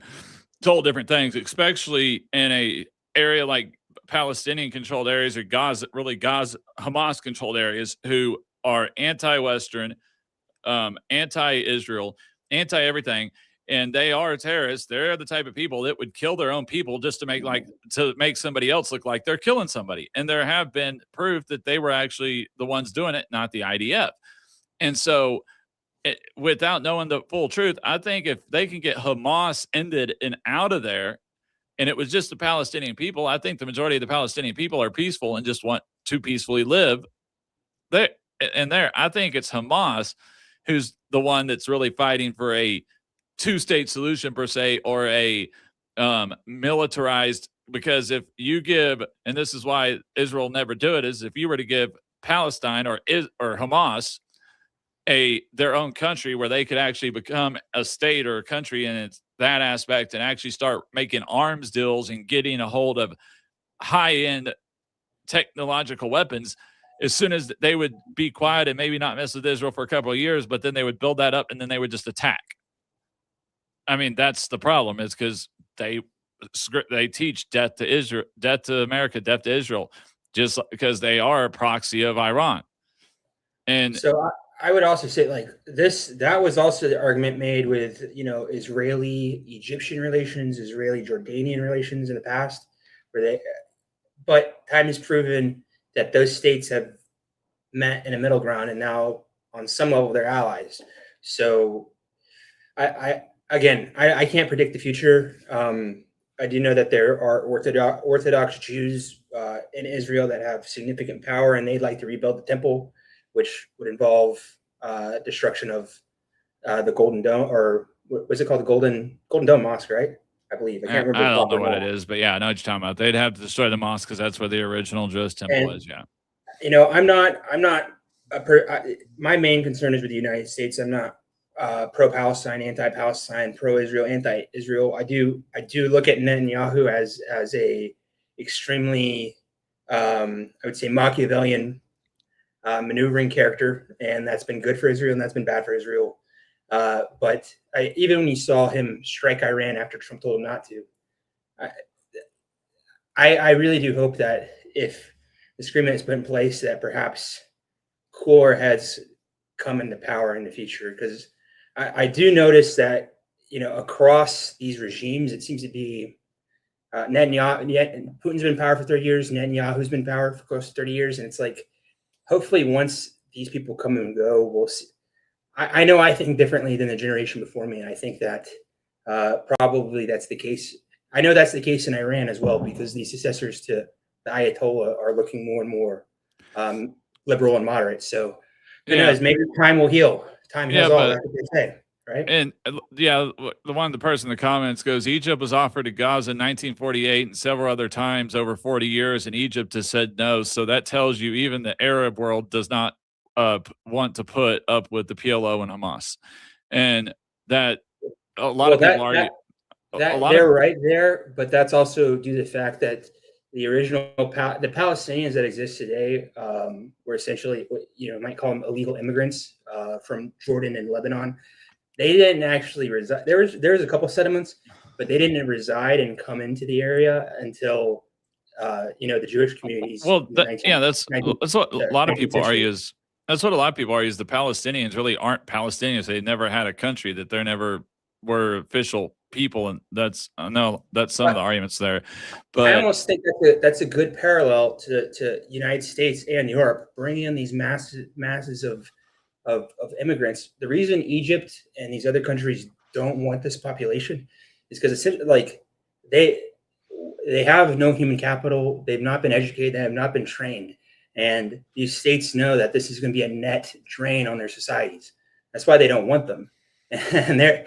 total different things, especially in a area like Palestinian controlled areas or Gaza Hamas controlled areas, who are anti-Western, anti-Israel, anti-everything, and they are terrorists. They're the type of people that would kill their own people just to make somebody else look like they're killing somebody. And there have been proof that they were actually the ones doing it, not the IDF. And so, without knowing the full truth, I think if they can get Hamas ended and out of there, and it was just the Palestinian people, I think the majority of the Palestinian people are peaceful and just want to peacefully live there. And I think it's Hamas who's the one that's really fighting for a two-state solution per se, or a militarized, because if you give, and this is why Israel never do it, is if you were to give Palestine or Hamas their own country where they could actually become a state or a country in its that aspect and actually start making arms deals and getting a hold of high-end technological weapons, as soon as they would be quiet and maybe not mess with Israel for a couple of years, but then they would build that up and then they would just attack. I mean, that's the problem, is because they teach death to Israel, death to America, death to Israel, just because they are a proxy of Iran. And so I would also say, like, that was also the argument made with, Israeli-Egyptian relations, Israeli-Jordanian relations in the past, but time has proven that those states have met in a middle ground, and now on some level they're allies. So I can't predict the future. I do know that there are Orthodox Jews in Israel that have significant power, and they'd like to rebuild the temple, which would involve destruction of the Golden Dome, or what was it called? The Golden Dome Mosque, right? I believe. I can't remember. I don't know what it is, but yeah, I know what you're talking about. They'd have to destroy the mosque because that's where the original Jewish temple was. Yeah. My main concern is with the United States. I'm not pro-Palestine, anti-Palestine, pro-Israel, anti-Israel. I do look at Netanyahu as a extremely, I would say, Machiavellian maneuvering character, and that's been good for Israel and that's been bad for Israel. But even when you saw him strike Iran after Trump told him not to, I really do hope that if this agreement is put in place, that perhaps cooler heads come into power in the future. Because I do notice that, across these regimes, it seems to be Netanyahu. Putin's been in power for 30 years. Netanyahu's been in power for close to 30 years. And it's like, hopefully once these people come and go, we'll see. I know I think differently than the generation before me. And I think that probably that's the case. I know that's the case in Iran as well, because the successors to the Ayatollah are looking more and more liberal and moderate. So who Yeah. knows? Maybe time will heal. Time Yeah, heals all. but That's what they say, right? and yeah, the person in the comments goes, Egypt was offered to Gaza in 1948 and several other times over 40 years, and Egypt has said no. So that tells you even the Arab world does not want to put up with the PLO and Hamas, and that a lot Well, of people argue. A that lot of they're right there, but that's also due to the fact that the original the Palestinians that exist today were essentially, might call them illegal immigrants from Jordan and Lebanon. They didn't actually reside. There was a couple settlements, but they didn't reside and come into the area until the Jewish communities. Well, in the that's what a lot of 19th people century. argue is that's what a lot of people argue is the Palestinians really aren't Palestinians. They never had a country, that they never were official people, and that's I know that's some of the arguments there. I But almost think that's a good parallel to United States and Europe, bringing in these masses of immigrants. The reason Egypt and these other countries don't want this population is because it's like they have no human capital. They've not been educated. They have not been trained. And these states know that this is going to be a net drain on their societies. That's why they don't want them. And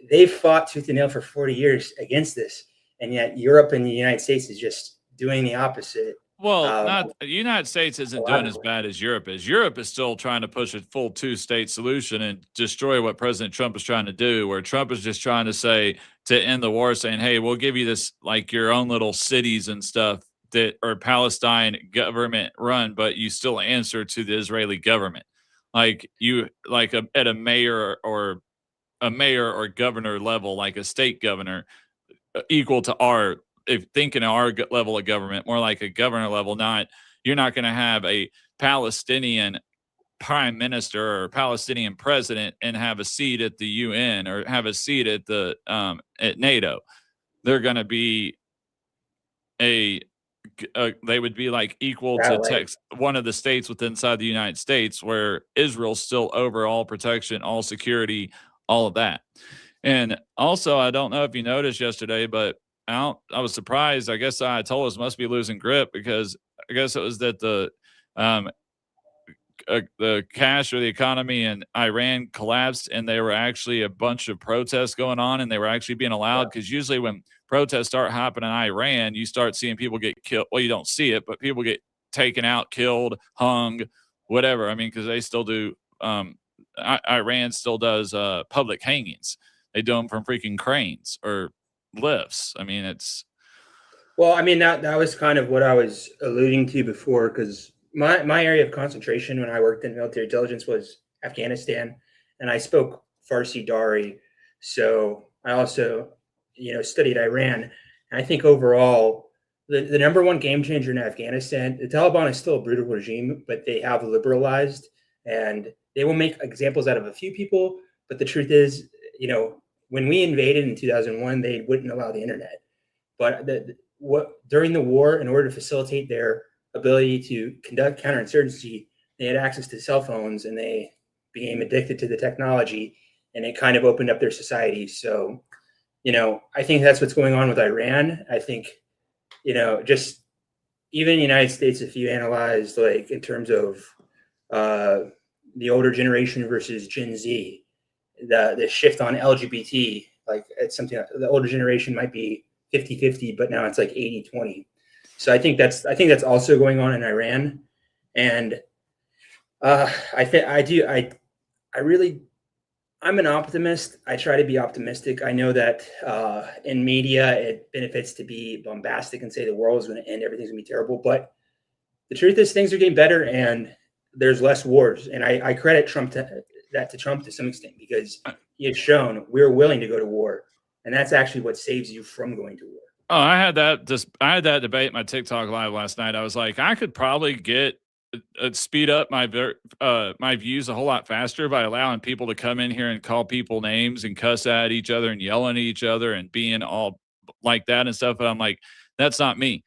they've fought tooth and nail for 40 years against this. And yet Europe and the United States is just doing the opposite. not the United States isn't doing as bad as Europe is. Europe is still trying to push a full two-state solution and destroy what President Trump is trying to do, where Trump is just trying to say, to end the war, saying, hey, we'll give you this, like your own little cities and stuff that are Palestine government run, but you still answer to the Israeli government. Like at a mayor or governor level, like a state governor, equal to our, if thinking our level of government, more like a governor level. You're not going to have a Palestinian prime minister or Palestinian president and have a seat at the UN or have a seat at the at NATO. They're going to be they would be like equal to one of the states inside the United States, where Israel's still over all protection, all security, all of that. And also, I don't know if you noticed yesterday, but I was surprised. I guess Ayatollahs must be losing grip, because I guess it was that the cash or the economy in Iran collapsed, and there were actually a bunch of protests going on, and they were actually being allowed, because usually when protests start happening in Iran, you start seeing people get killed. Well, you don't see it, but people get taken out, killed, hung, whatever. I mean, because they still do. Iran still does public hangings. They do them from freaking cranes or lifts. I mean, it's. Well, I mean, that was kind of what I was alluding to before, because my area of concentration when I worked in military intelligence was Afghanistan, and I spoke Farsi Dari. So I also, studied Iran. And I think overall, the number one game changer in Afghanistan, the Taliban is still a brutal regime, but they have liberalized, and they will make examples out of a few people. But the truth is, when we invaded in 2001, they wouldn't allow the internet. But during the war, in order to facilitate their ability to conduct counterinsurgency, they had access to cell phones, and they became addicted to the technology, and it kind of opened up their society. So, I think that's what's going on with Iran. I think, just even in the United States, if you analyze, like, in terms of the older generation versus Gen Z, the shift on LGBT, like, it's something the older generation might be 50-50, but now it's like 80-20. So I think that's also going on in Iran. And I'm an optimist. I try to be optimistic. I know that in media, it benefits to be bombastic and say the world is going to end, everything's going to be terrible. But the truth is, things are getting better, and there's less wars. And I credit Trump to Trump to some extent, because he has shown we're willing to go to war. And that's actually what saves you from going to war. Oh, I had that debate in my TikTok live last night. I was like, I could probably speed up my views a whole lot faster by allowing people to come in here and call people names and cuss at each other and yelling at each other and being all like that and stuff. But I'm like, that's not me.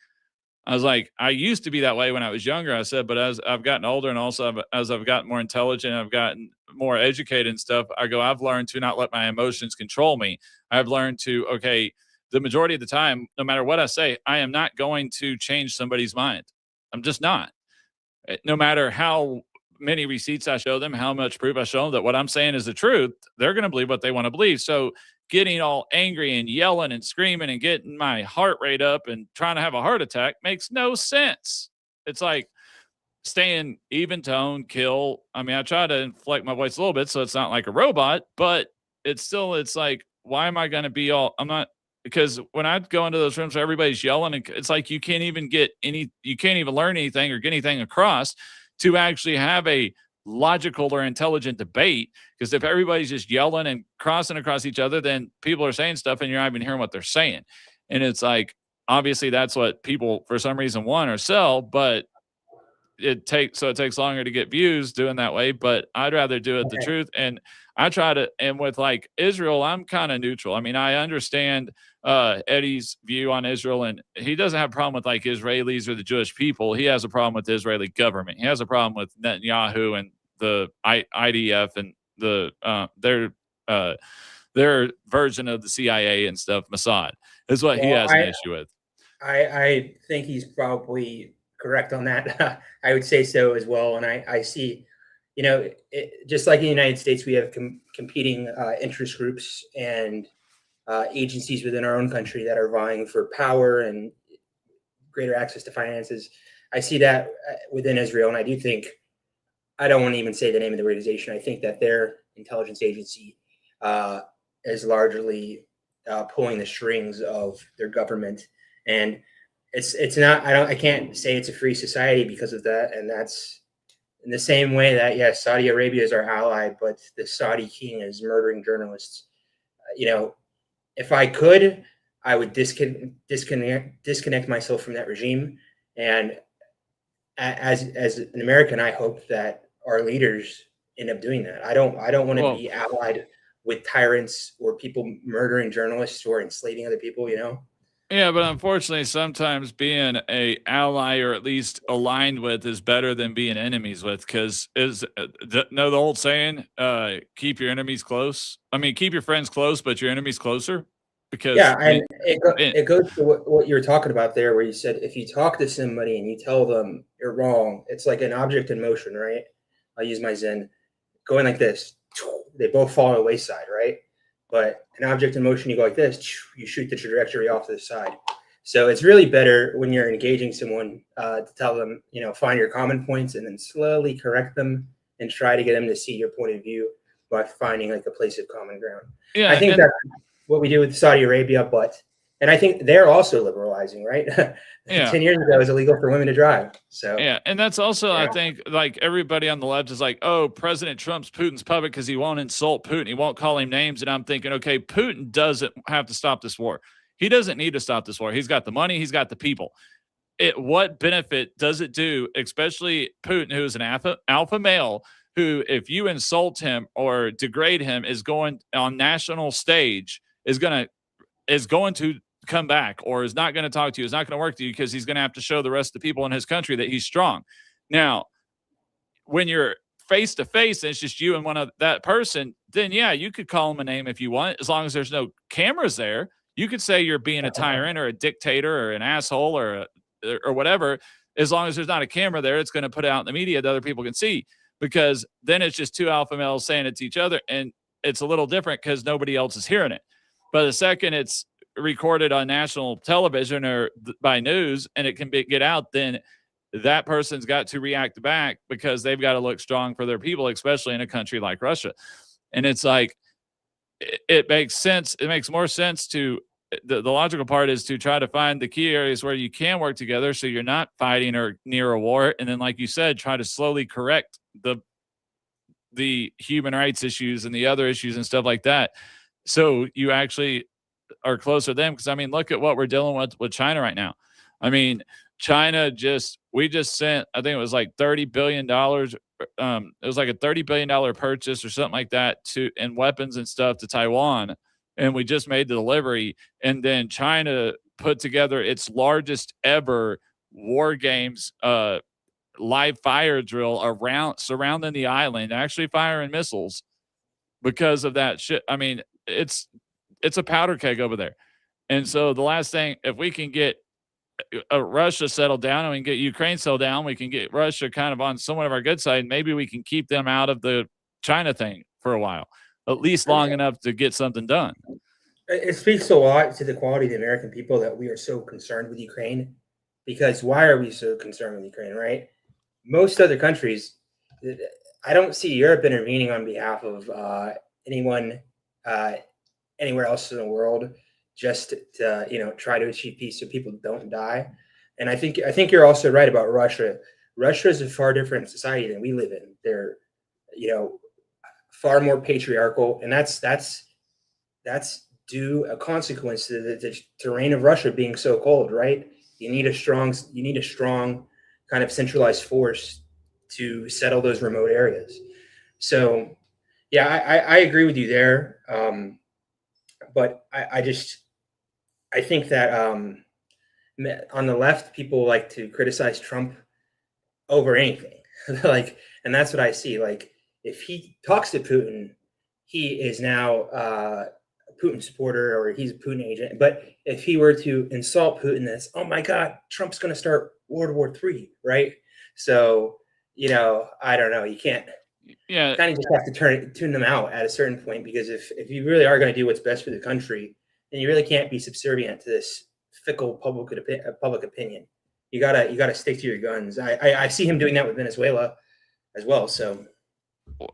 I was like, I used to be that way when I was younger. I said, but as I've gotten older, and also as I've gotten more intelligent, I've gotten more educated and stuff, I've learned to not let my emotions control me. I've learned to, the majority of the time, no matter what I say, I am not going to change somebody's mind. I'm just not. No matter how many receipts I show them, how much proof I show them that what I'm saying is the truth, they're going to believe what they want to believe. So getting all angry and yelling and screaming and getting my heart rate up and trying to have a heart attack makes no sense. It's like staying even tone, kill. I mean, I try to inflect my voice a little bit so it's not like a robot, but it's like, why am I going to be all, I'm not, because when I go into those rooms where everybody's yelling, and it's like you can't even learn anything or get anything across to actually have a logical or intelligent debate. Because if everybody's just yelling and crossing across each other, then people are saying stuff and you're not even hearing what they're saying. And it's like, obviously that's what people for some reason want or sell, but it takes longer to get views doing that way. But I'd rather do it the truth. And I try to, and with like Israel, I'm kind of neutral. I mean, I understand Eddie's view on Israel, and he doesn't have a problem with like Israelis or the Jewish people. He has a problem with the Israeli government. He has a problem with Netanyahu and the IDF and their version of the CIA and stuff. Mossad is what he has an issue with. I think he's probably correct on that. I would say so as well. And I see, just like in the United States, we have competing interest groups and agencies within our own country that are vying for power and greater access to finances. I see that within Israel. And I do think, I don't want to even say the name of the organization. I think that their intelligence agency is largely pulling the strings of their government. And it's not, I can't say it's a free society because of that. And that's in the same way that, yes, Saudi Arabia is our ally, but the Saudi king is murdering journalists. If I could, I would disconnect myself from that regime. And as an American, I hope that our leaders end up doing that. I don't want to be allied with tyrants or people murdering journalists or enslaving other people, Yeah, but unfortunately, sometimes being a ally or at least aligned with is better than being enemies with. Because the old saying, keep your enemies close. I mean, keep your friends close, but your enemies closer. Because and it goes to what you were talking about there, where you said if you talk to somebody and you tell them you're wrong, it's like an object in motion, right? I'll use my Zen, going like this. They both fall to the wayside, right? But an object in motion, you go like this, you shoot the trajectory off to the side. So it's really better when you're engaging someone to tell them, find your common points and then slowly correct them and try to get them to see your point of view by finding like a place of common ground. Yeah, I think that's what we do with Saudi Arabia, and I think they're also liberalizing, right? Yeah. 10 years ago, it was illegal for women to drive. So yeah, and that's also, I think, like everybody on the left is like, oh, President Trump's Putin's puppet because he won't insult Putin, he won't call him names. And I'm thinking, okay, Putin doesn't have to stop this war. He doesn't need to stop this war. He's got the money, he's got the people. What benefit does it do, especially Putin, who is an alpha male, who, if you insult him or degrade him, is going on national stage, is going to come back, or is not going to talk to you, is not going to work to you, because he's going to have to show the rest of the people in his country that he's strong. Now, when you're face to face and it's just you and one of that person, then yeah, you could call him a name if you want, as long as there's no cameras there. You could say you're being a tyrant or a dictator or an asshole or whatever. As long as there's not a camera there, it's going to put it out in the media that other people can see, because then it's just two alpha males saying it to each other, and it's a little different because nobody else is hearing it. But the second it's recorded on national television or by news and it can get out, then that person's got to react back, because they've got to look strong for their people, especially in a country like Russia. And it's like, it makes sense. It makes more sense to the logical part is to try to find the key areas where you can work together, so you're not fighting or near a war. And then, like you said, try to slowly correct the human rights issues and the other issues and stuff like that, so you actually are closer to them. Because I mean, look at what we're dealing with China right now. I mean, China we just sent, I think it was like $30 billion. It was like a $30 billion purchase or something like that in weapons and stuff to Taiwan. And we just made the delivery. And then China put together its largest ever war games, live fire drill surrounding the island, actually firing missiles because of that shit. I mean, it's a powder keg over there. And so the last thing, if we can get Russia settled down and we can get Ukraine settled down, we can get Russia kind of on somewhat of our good side. Maybe we can keep them out of the China thing for a while, at least long enough to get something done. It speaks a lot to the quality of the American people that we are so concerned with Ukraine. Because why are we so concerned with Ukraine, right? Most other countries, I don't see Europe intervening on behalf of anyone anywhere else in the world just to try to achieve peace so people don't die. And I think you're also right about Russia. Russia is a far different society than we live in. They're far more patriarchal, and that's due a consequence to the terrain of Russia being so cold, right? You need a strong kind of centralized force to settle those remote areas. So, yeah, I agree with you there. But I think that on the left, people like to criticize Trump over anything. And that's what I see. Like, if he talks to Putin, he is now a Putin supporter or he's a Putin agent. But if he were to insult Putin, that's, oh my God, Trump's going to start World War III, right? So, I don't know. You can't. Yeah, Kind of just have to tune them out at a certain point, because if you really are going to do what's best for the country, then you really can't be subservient to this fickle public opinion. You gotta stick to your guns. I see him doing that with Venezuela as well. So,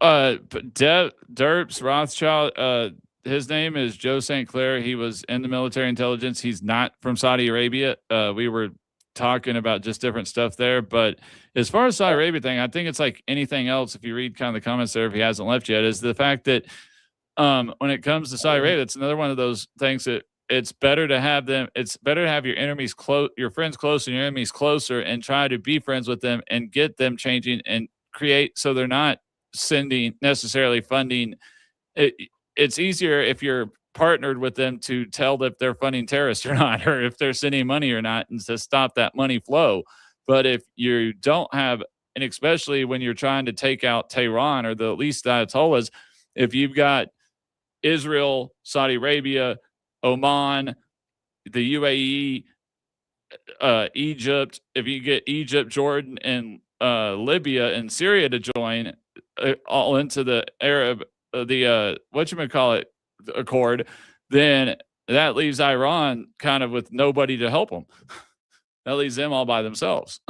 Derps Rothschild. His name is Joe St. Clair. He was in the military intelligence. He's not from Saudi Arabia. We were talking about just different stuff there, but as far as Saudi Arabia thing, I think it's like anything else. If you read kind of the comments there, if he hasn't left yet, is the fact that when it comes to Saudi Arabia, it's another one of those things that it's better to have them. It's better to have your enemies close, your friends close, and your enemies closer, and try to be friends with them and get them changing and create so they're not sending necessarily funding. It's easier if you're partnered with them to tell that they're funding terrorists or not, or if they're sending money or not, and to stop that money flow. But if you don't have, and especially when you're trying to take out Tehran or at least the Ayatollahs, if you've got Israel, Saudi Arabia, Oman, the UAE, Egypt, if you get Egypt, Jordan, and Libya and Syria to join all into the Arab, accord, then that leaves Iran kind of with nobody to help them. That leaves them all by themselves.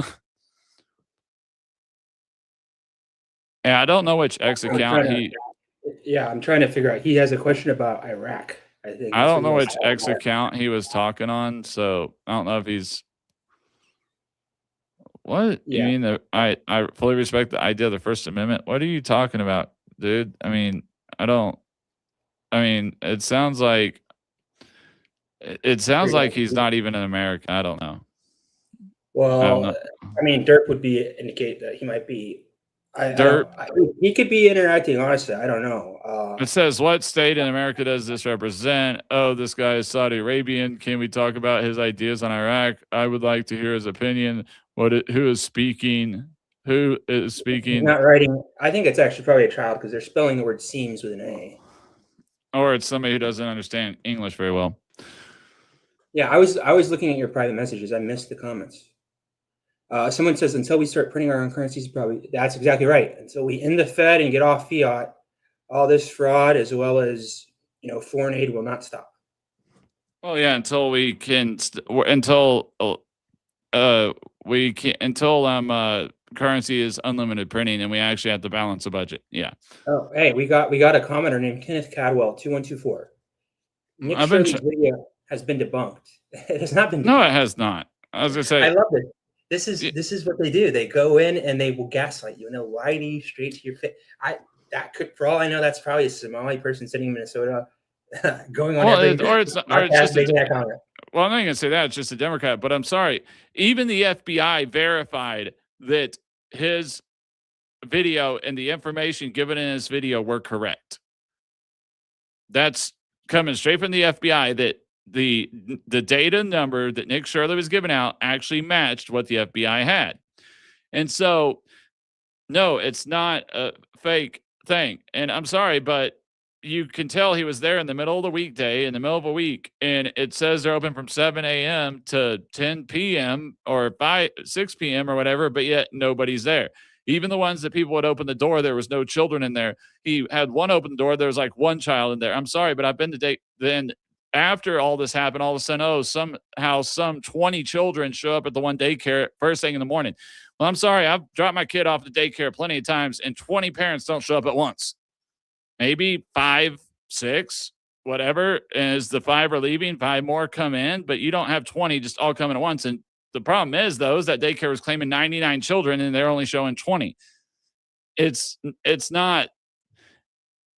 And I don't know which X account I'm trying to figure out. He has a question about Iraq. I don't know which X account he was talking on, so I don't know if he's. What you mean? I fully respect the idea of the First Amendment. What are you talking about, dude? I mean, it sounds like he's not even an American. I don't know. Well, Derp would indicate that he might be. He could be interacting. Honestly, I don't know. It says, "What state in America does this represent?" Oh, this guy is Saudi Arabian. Can we talk about his ideas on Iraq? I would like to hear his opinion. Who is speaking? Who is speaking? He's not writing. I think it's actually probably a child, because they're spelling the word "seems" with an A. Or it's somebody who doesn't understand English very well. Yeah, I was looking at your private messages. I missed the comments. Someone says, until we start printing our own currencies, that's exactly right. Until we end the Fed and get off fiat, all this fraud as well as foreign aid will not stop. Well, yeah, until currency is unlimited printing and we actually have to balance a budget. Yeah. Oh, hey, we got a commenter named Kenneth Cadwell 2124. Nick Shirley's video has been debunked. It has not been debunked. No, it has not. I was gonna say, I love it. This is what they do. They go in and they will gaslight you and they'll lie to you straight to your face. For all I know, that's probably a Somali person sitting in Minnesota going on well, I'm not gonna say that, it's just a Democrat, but I'm sorry. Even the FBI verified that his video and the information given in his video were correct. That's coming straight from the FBI, that the data number that Nick Shirley was giving out actually matched what the FBI had. And so, no, it's not a fake thing. And I'm sorry, but you can tell he was there in the middle of the weekday, in the middle of a week, and it says they're open from 7 a.m. to 10 p.m. or 6 p.m. or whatever, but yet nobody's there. Even the ones that people would open the door, there was no children in there. He had one open door, there was like one child in there. I'm sorry, but I've been to then after all this happened, all of a sudden, somehow some 20 children show up at the one daycare first thing in the morning. Well, I'm sorry, I've dropped my kid off at daycare plenty of times, and 20 parents don't show up at once. Maybe 5, 6, whatever. As the 5 are leaving, 5 more come in, but you don't have 20 just all coming at once. And the problem is, though, is that daycare was claiming 99 children, and they're only showing 20. It's not.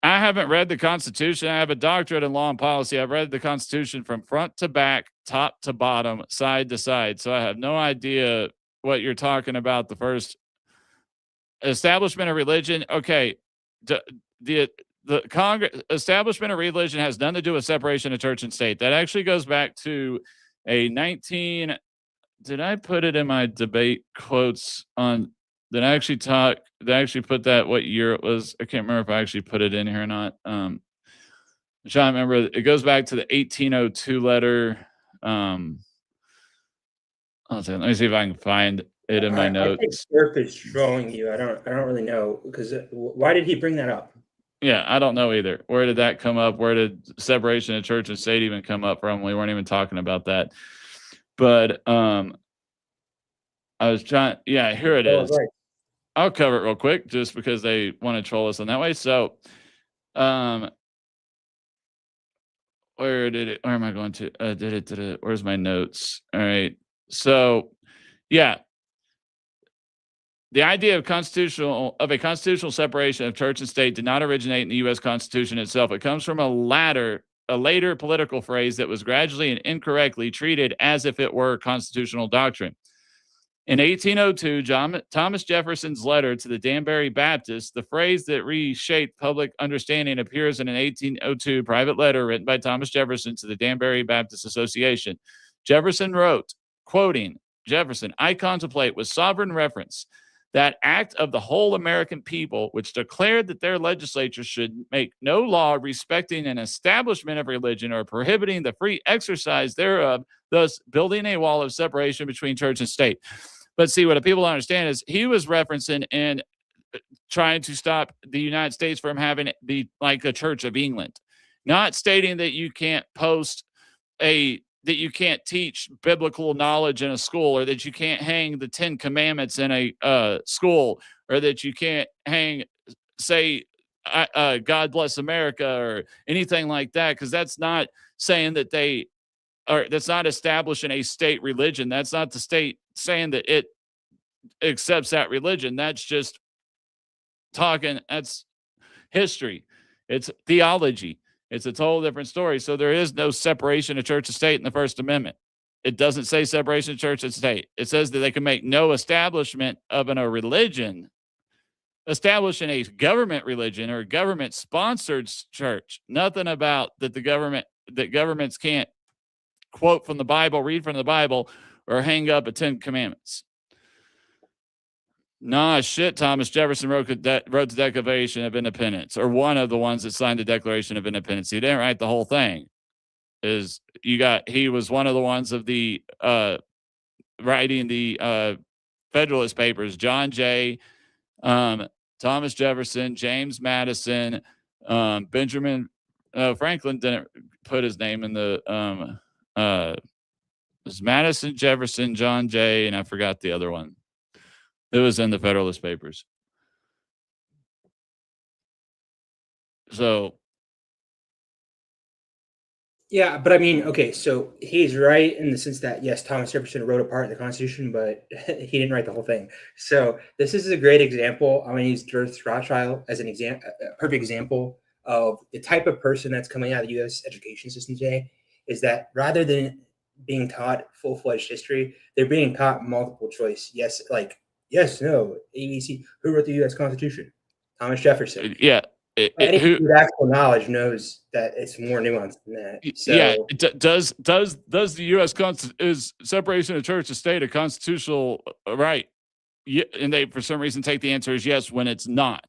I haven't read the Constitution. I have a doctorate in law and policy. I've read the Constitution from front to back, top to bottom, side to side. So I have no idea what you're talking about. The first establishment of religion. Okay. The Congress establishment of religion has nothing to do with separation of church and state. That actually goes back to a 19. Did I put it in my debate quotes on? Did I actually put that what year it was? I can't remember if I actually put it in here or not. I'm trying to remember. It goes back to the 1802 letter. Let me see if I can find it in my notes. I think Surf is trolling you. I don't really know, because why did he bring that up? Yeah, I don't know either. Where did that come up? Where did separation of church and state even come up from? We weren't even talking about that. But I was trying. Yeah, here it is. Right. I'll cover it real quick just because they want to troll us in that way. So, where am I going to? Where's my notes? All right. So, yeah. The idea of a constitutional separation of church and state did not originate in the U.S. Constitution itself. It comes from a later political phrase that was gradually and incorrectly treated as if it were constitutional doctrine. In 1802, Thomas Jefferson's letter to the Danbury Baptists, the phrase that reshaped public understanding, appears in an 1802 private letter written by Thomas Jefferson to the Danbury Baptist Association. Jefferson wrote, quoting Jefferson, "I contemplate with sovereign reverence that act of the whole American people, which declared that their legislature should make no law respecting an establishment of religion or prohibiting the free exercise thereof, thus building a wall of separation between church and state." But see, what people don't understand is he was referencing and trying to stop the United States from having like a Church of England, not stating that you can't that you can't teach biblical knowledge in a school, or that you can't hang the 10 Commandments in a school, or that you can't say God bless America or anything like that, because that's not saying that that's not establishing a state religion. That's not the state saying that it accepts that religion. That's just talking. That's history. It's theology. It's a total different story. So there is no separation of church and state in the First Amendment. It doesn't say separation of church and state. It says that they can make no establishment of a religion, establishing a government religion or government-sponsored church. Nothing about that governments can't quote from the Bible, read from the Bible, or hang up a 10 Commandments. Nah, shit. Thomas Jefferson wrote the Declaration of Independence, or one of the ones that signed the Declaration of Independence. He didn't write the whole thing. He was one of the ones of the writing the Federalist Papers. John Jay, Thomas Jefferson, James Madison, Benjamin Franklin didn't put his name in the it was Madison, Jefferson, John Jay, and I forgot the other one. It was in the Federalist Papers. So, yeah, but I mean, okay, so he's right in the sense that, yes, Thomas Jefferson wrote a part of the Constitution, but he didn't write the whole thing. So this is a great example. I'm going to use George Rothschild as a perfect example of the type of person that's coming out of the U.S. education system today, is that rather than being taught full-fledged history, they're being taught multiple choice. Yes, no, ABC. Who wrote the U.S. Constitution? Thomas Jefferson. Yeah. Anyone with actual knowledge knows that it's more nuanced than that. So, yeah. Does the U.S. is separation of church and state a constitutional right? Yeah, and they, for some reason, take the answer as yes when it's not.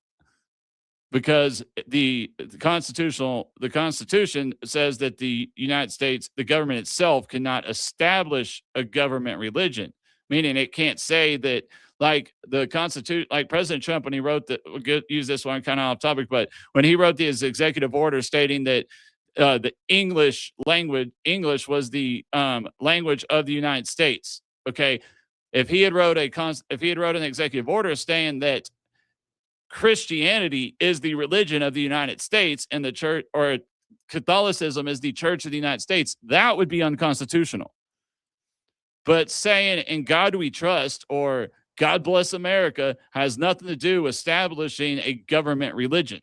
because the Constitution says that the United States, the government itself, cannot establish a government religion, meaning it can't say that, like the Constitution, like President Trump, when he wrote we'll use this one kind of off topic, but when he wrote his executive order stating that the English was the language of the United States. Okay, if he had wrote an executive order saying that Christianity is the religion of the United States and the church, or Catholicism is the church of the United States, that would be unconstitutional. But saying "in God we trust" or "God bless America" has nothing to do with establishing a government religion.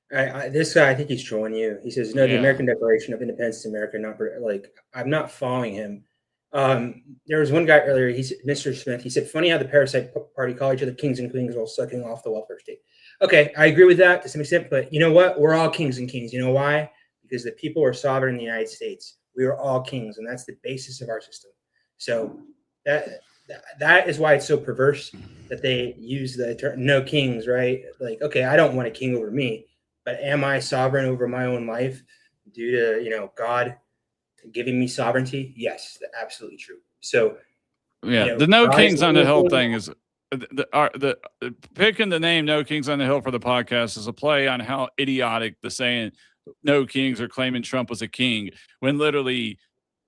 This guy, I think he's trolling you. He says, "No, the American Declaration of Independence is America, not like." I'm not following him. There was one guy earlier. He said, Mr. Smith. He said, "Funny how the parasite party call each other kings and queens while sucking off the welfare state." Okay, I agree with that to some extent, but you know what? We're all kings and queens. You know why? Because the people are sovereign in the United States. We are all kings, and that's the basis of our system. So that is why it's so perverse that they use the term "no kings," right? Like, okay, I don't want a king over me, but am I sovereign over my own life due to, God giving me sovereignty? Yes, that's absolutely true. So, the "no kings on the hill" thing is the picking the name "No Kings on the Hill" for the podcast is a play on how idiotic the saying "no kings" are claiming Trump was a king, when literally,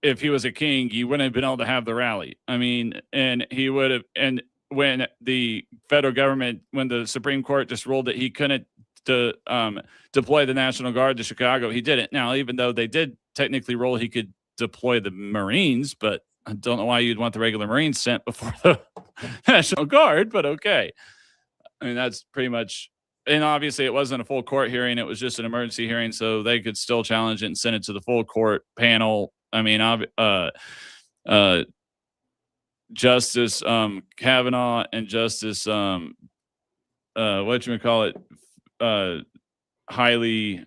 if he was a king, he wouldn't have been able to have the rally. I mean, and he would have. And when the federal government, when the Supreme Court just ruled that he couldn't deploy the National Guard to Chicago, he didn't. Now, even though they did technically rule he could deploy the Marines, but I don't know why you'd want the regular Marines sent before the National Guard, but okay. I mean, that's pretty much, and obviously it wasn't a full court hearing. It was just an emergency hearing, so they could still challenge it and send it to the full court panel. I mean, Justice Kavanaugh and Justice whatchamacallit, highly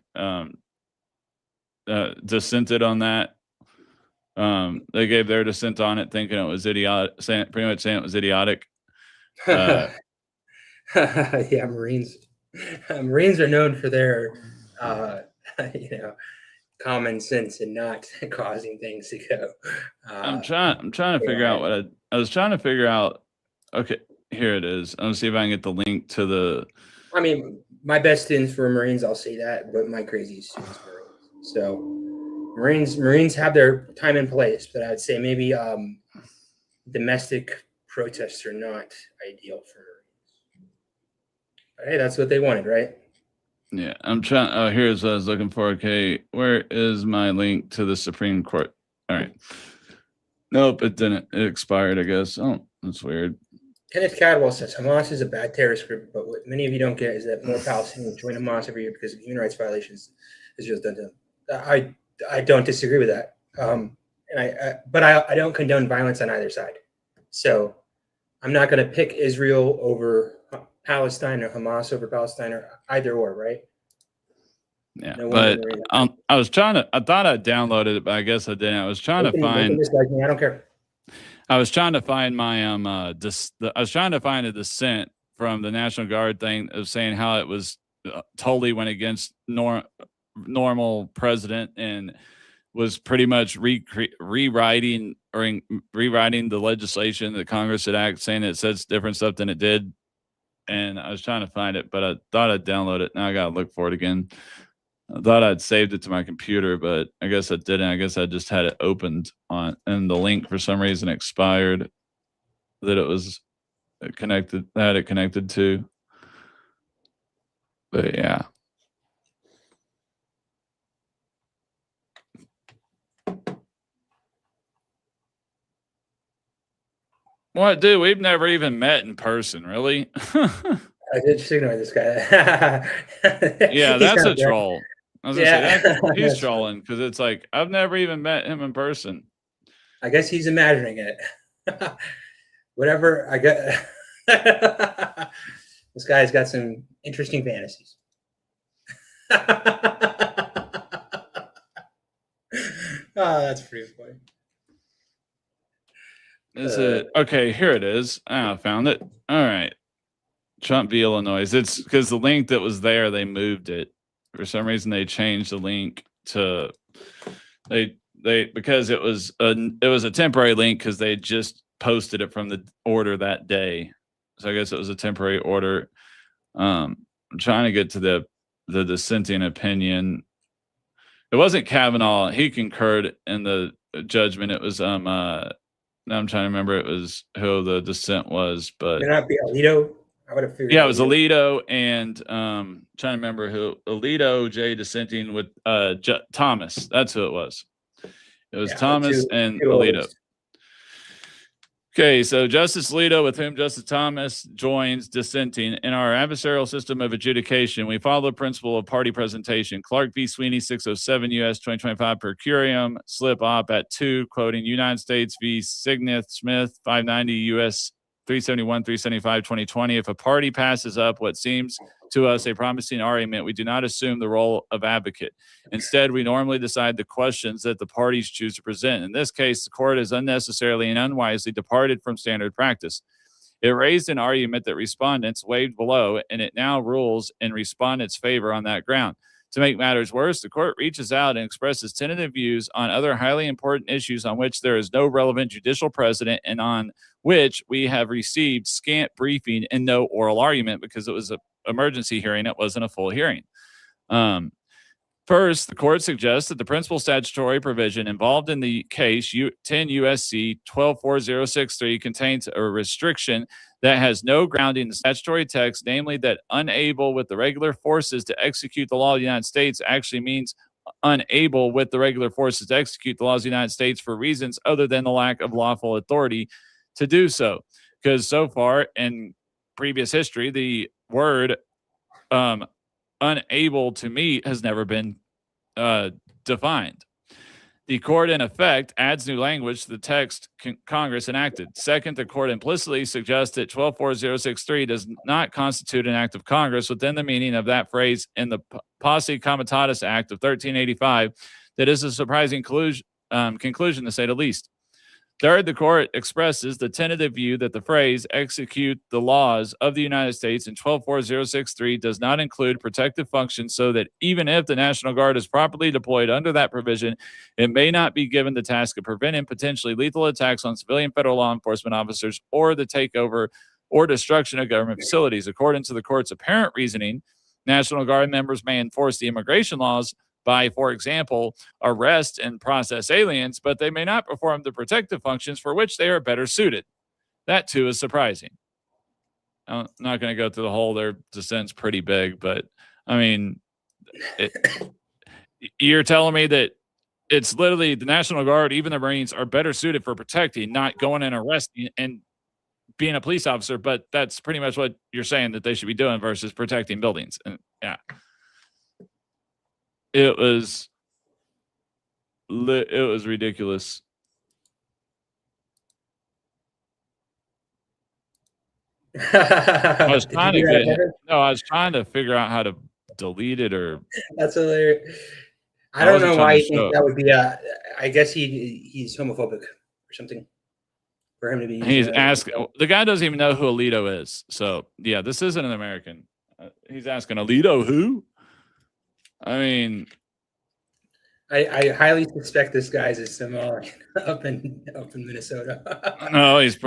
dissented on that. They gave their dissent on it, thinking it was idiotic, pretty much saying it was idiotic. Yeah, Marines. Marines are known for their, common sense and not causing things to go. I'm trying to figure out what I was trying to figure out. Okay, here it is. I'm gonna see if I can get the link to the. I mean, my best students were Marines. I'll say that, but my crazy students were Marines. So Marines have their time and place, but I'd say maybe domestic protests are not ideal for Marines. But hey, that's what they wanted, right? Yeah, I'm trying. Oh, here's what I was looking for. Okay, where is my link to the Supreme Court? All right. Nope, it didn't. It expired, I guess. Oh, that's weird. Kenneth Cadwell says Hamas is a bad terrorist group, but what many of you don't get is that more Palestinians join Hamas every year because of human rights violations Israel's done to them. I don't disagree with that, but I don't condone violence on either side. So I'm not going to pick Israel over Palestine or Hamas over Palestine or either or, right? Yeah, no, but I was trying to. I thought I downloaded it, but I guess I didn't. I was trying to find. I don't care. I was trying to find my I was trying to find a dissent from the National Guard thing of saying how it was totally went against normal president and was pretty much rewriting the legislation that Congress had acted, saying it says different stuff than it did. And I was trying to find it, but I thought I'd download it. Now I gotta look for it again. I thought I'd saved it to my computer, but I guess I didn't. I guess I just had it opened on, and the link for some reason expired that it was connected, that it connected to. But yeah. What, dude? We've never even met in person, really? I did just ignore this guy. Yeah, that's a troll. I was gonna say he's trolling because it's like I've never even met him in person. I guess he's imagining it. Whatever. I got this guy's got some interesting fantasies. Oh, that's pretty funny. Is it okay? Here it is. I found it. All right. Trump v. Illinois. It's because the link that was there, they moved it. For some reason, they changed the link to they because it was a temporary link because they just posted it from the order that day. So I guess it was a temporary order. I'm trying to get to the dissenting opinion. It wasn't Kavanaugh. He concurred in the judgment. It was now I'm trying to remember it was who the dissent was, but May not be Alito. I would have figured. yeah, it was Alito and trying to remember who Alito, Jay dissenting with Thomas. That's who it was. It was Thomas and Alito. Okay, so Justice Alito, with whom Justice Thomas joins dissenting. In our adversarial system of adjudication, we follow the principle of party presentation. Clark v. Sweeney, 607 U.S. 2025 per curiam, slip op at 2, quoting United States v. Signeth Smith, 590 U.S. 371, 375, 2020. If a party passes up what seems to us a promising argument, we do not assume the role of advocate. Instead, we normally decide the questions that the parties choose to present. In this case, the court has unnecessarily and unwisely departed from standard practice. It raised an argument that respondents waived below, and it now rules in respondents' favor on that ground. To make matters worse, the court reaches out and expresses tentative views on other highly important issues on which there is no relevant judicial precedent and on which we have received scant briefing and no oral argument because it was an emergency hearing. It wasn't a full hearing. First, the court suggests that the principal statutory provision involved in the case, 10 U.S.C. 124063, contains a restriction that has no grounding in the statutory text, namely that unable with the regular forces to execute the law of the United States actually means unable with the regular forces to execute the laws of the United States for reasons other than the lack of lawful authority to do so. Because so far in previous history, the word unable to meet has never been defined. The court, in effect, adds new language to the text Congress enacted. Second, the court implicitly suggests that 124063 does not constitute an act of Congress within the meaning of that phrase in the Posse Comitatus Act of 1385. That is a surprising conclusion, to say the least. Third, the court expresses the tentative view that the phrase execute the laws of the United States in 124063 does not include protective functions, so that even if the National Guard is properly deployed under that provision, it may not be given the task of preventing potentially lethal attacks on civilian federal law enforcement officers or the takeover or destruction of government facilities. According to the court's apparent reasoning, National Guard members may enforce the immigration laws by, for example, arrest and process aliens, but they may not perform the protective functions for which they are better suited. That, too, is surprising. I'm not going to go through the whole, their dissent's pretty big, but, I mean, you're telling me that it's literally the National Guard, even the Marines, are better suited for protecting, not going and arresting and being a police officer, but that's pretty much what you're saying that they should be doing versus protecting buildings. And yeah. It was ridiculous. I was trying to figure out how to delete it or. That's hilarious. I don't know why you think that would be I guess he's homophobic or something for him to be. He's asking. The guy doesn't even know who Alito is. So yeah, this isn't an American. He's asking Alito who? I mean, I highly suspect this guy's a Somalian up in Minnesota. No, he's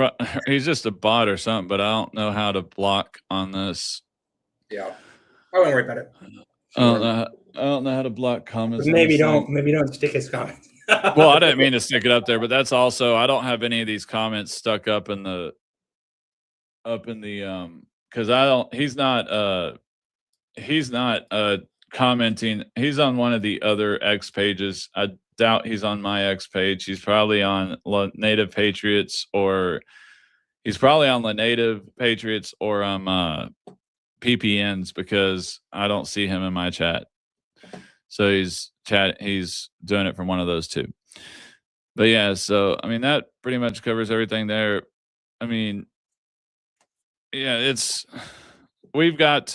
just a bot or something. But I don't know how to block on this. Yeah, I wouldn't worry about it. I don't know how to block comments. Maybe don't stick his comments. Well, I didn't mean to stick it up there, but that's also I don't have any of these comments stuck up in the because I don't. He's not commenting. He's on one of the other X pages. I doubt he's on my X page. He's probably on Native Patriots, or he's probably on the Native Patriots or PPNs, because I don't see him in my chat. So he's doing it from one of those two. But yeah, so I mean that pretty much covers everything there. I mean, yeah, we have got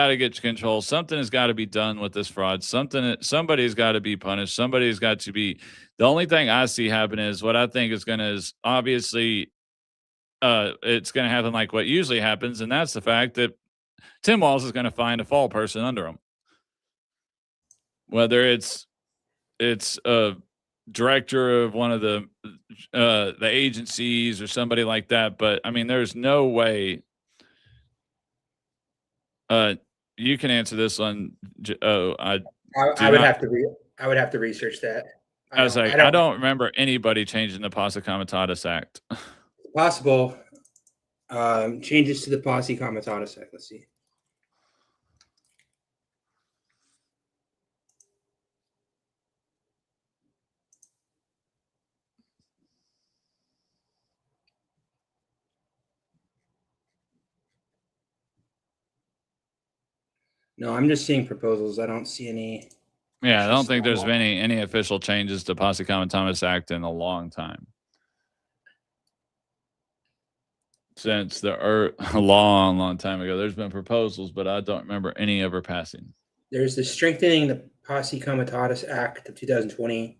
to get to control. Something has got to be done with this fraud. Somebody's got to be punished. Somebody's got to be. The only thing I see happening is what I think is obviously it's going to happen like what usually happens, and that's the fact that Tim Walz is going to find a fall person under him, whether it's a director of one of the agencies or somebody like that. But I mean, there's no way. You can answer this one. I would have to research that. I was like, I don't remember anybody changing the Posse Comitatus Act. Possible changes to the Posse Comitatus Act. Let's see. No, I'm just seeing proposals. I don't see any. Yeah, I don't think there's been any official changes to Posse Comitatus Act in a long time. Since a long time ago, there's been proposals, but I don't remember any ever passing. There's the strengthening the Posse Comitatus Act of 2020,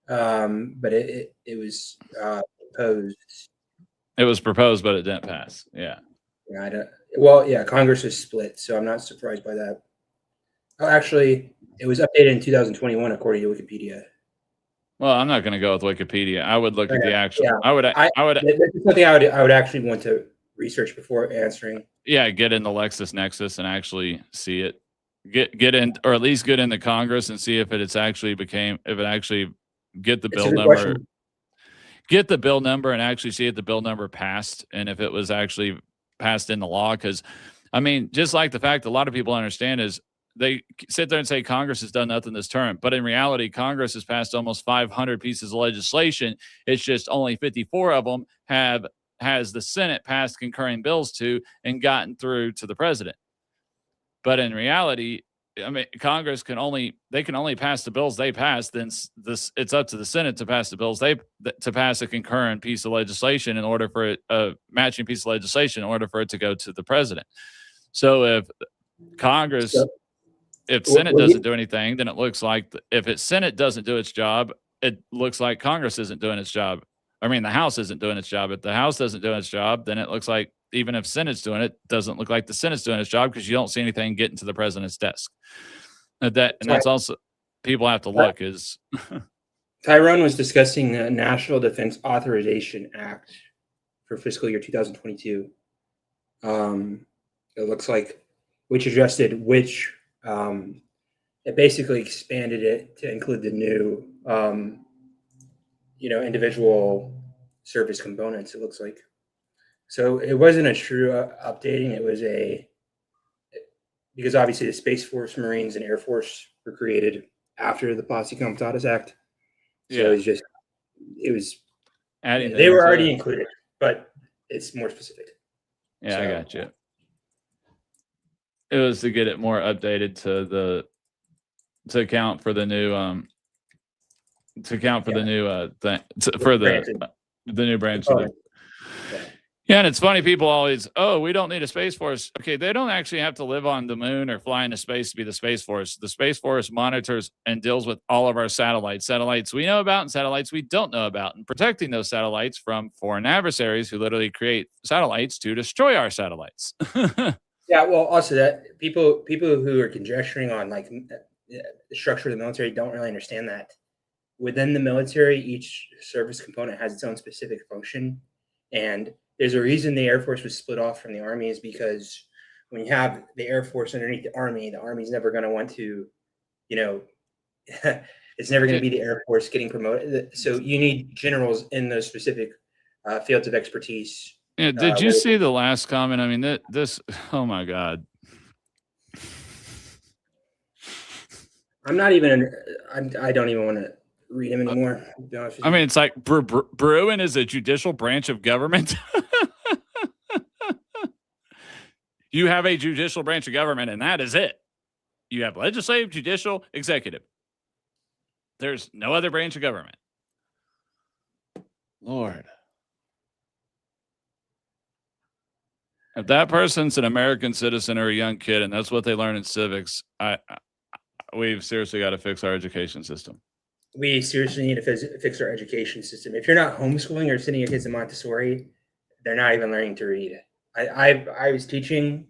but it was proposed. It was proposed, but it didn't pass. Yeah. Yeah, I don't. Well, yeah, Congress is split, so I'm not surprised by that. Oh, actually, it was updated in 2021 according to Wikipedia. Well, I'm not going to go with Wikipedia. I would look at the actual. Yeah. I would. That's something I would actually want to research before answering. Yeah, get in the LexisNexis and actually see it. Get in, or at least get into Congress and see if it actually get the bill number. Question. Get the bill number and actually see if the bill number passed and if it was actually passed into law. Because, I mean, just like the fact a lot of people understand is they sit there and say Congress has done nothing this term, but in reality, Congress has passed almost 500 pieces of legislation. It's just only 54 of them has the Senate passed concurring bills to and gotten through to the president. But in reality, I mean, Congress can only pass the bills they pass. Then it's up to the Senate to pass the bills to pass a concurrent piece of legislation in order for it, a matching piece of legislation in order for it to go to the president. So if Congress, if Senate doesn't do anything, then it looks like Senate doesn't do its job, it looks like Congress isn't doing its job. I mean, the House isn't doing its job. If the House doesn't do its job, then it looks like even if Senate's doing it, doesn't look like the Senate's doing its job because you don't see anything getting to the president's desk. That's also people have to look is. Tyrone was discussing the National Defense Authorization Act for fiscal year 2022. It looks like which it basically expanded it to include the new individual service components. It looks like. So it wasn't a true updating. It was because obviously the Space Force, Marines, and Air Force were created after the Posse Comitatus Act. So it was adding. They were already included, but it's more specific. Yeah, so, I got you. It was to get it more updated to account for the new the new branch of the. Yeah, and it's funny, people always, we don't need a Space Force. Okay, they don't actually have to live on the moon or fly into space to be the Space Force. The Space Force monitors and deals with all of our satellites we know about and satellites we don't know about, and protecting those satellites from foreign adversaries who literally create satellites to destroy our satellites. Yeah, well, also that people who are conjecturing on like the structure of the military don't really understand that. Within the military, each service component has its own specific function, and there's a reason the Air Force was split off from the Army is because when you have the Air Force underneath the Army's never going to want to, it's never going to be the Air Force getting promoted. So you need generals in those specific fields of expertise. Yeah, did you see the last comment? I mean, this, oh my God. I don't even want to read him anymore. I mean, it's like Bruin is a judicial branch of government. You have a judicial branch of government, and that is it. You have legislative, judicial, executive. There's no other branch of government. Lord. If that person's an American citizen or a young kid, and that's what they learn in civics, we've seriously got to fix our education system. We seriously need to fix our education system. If you're not homeschooling or sending your kids to Montessori, they're not even learning to read. I was teaching.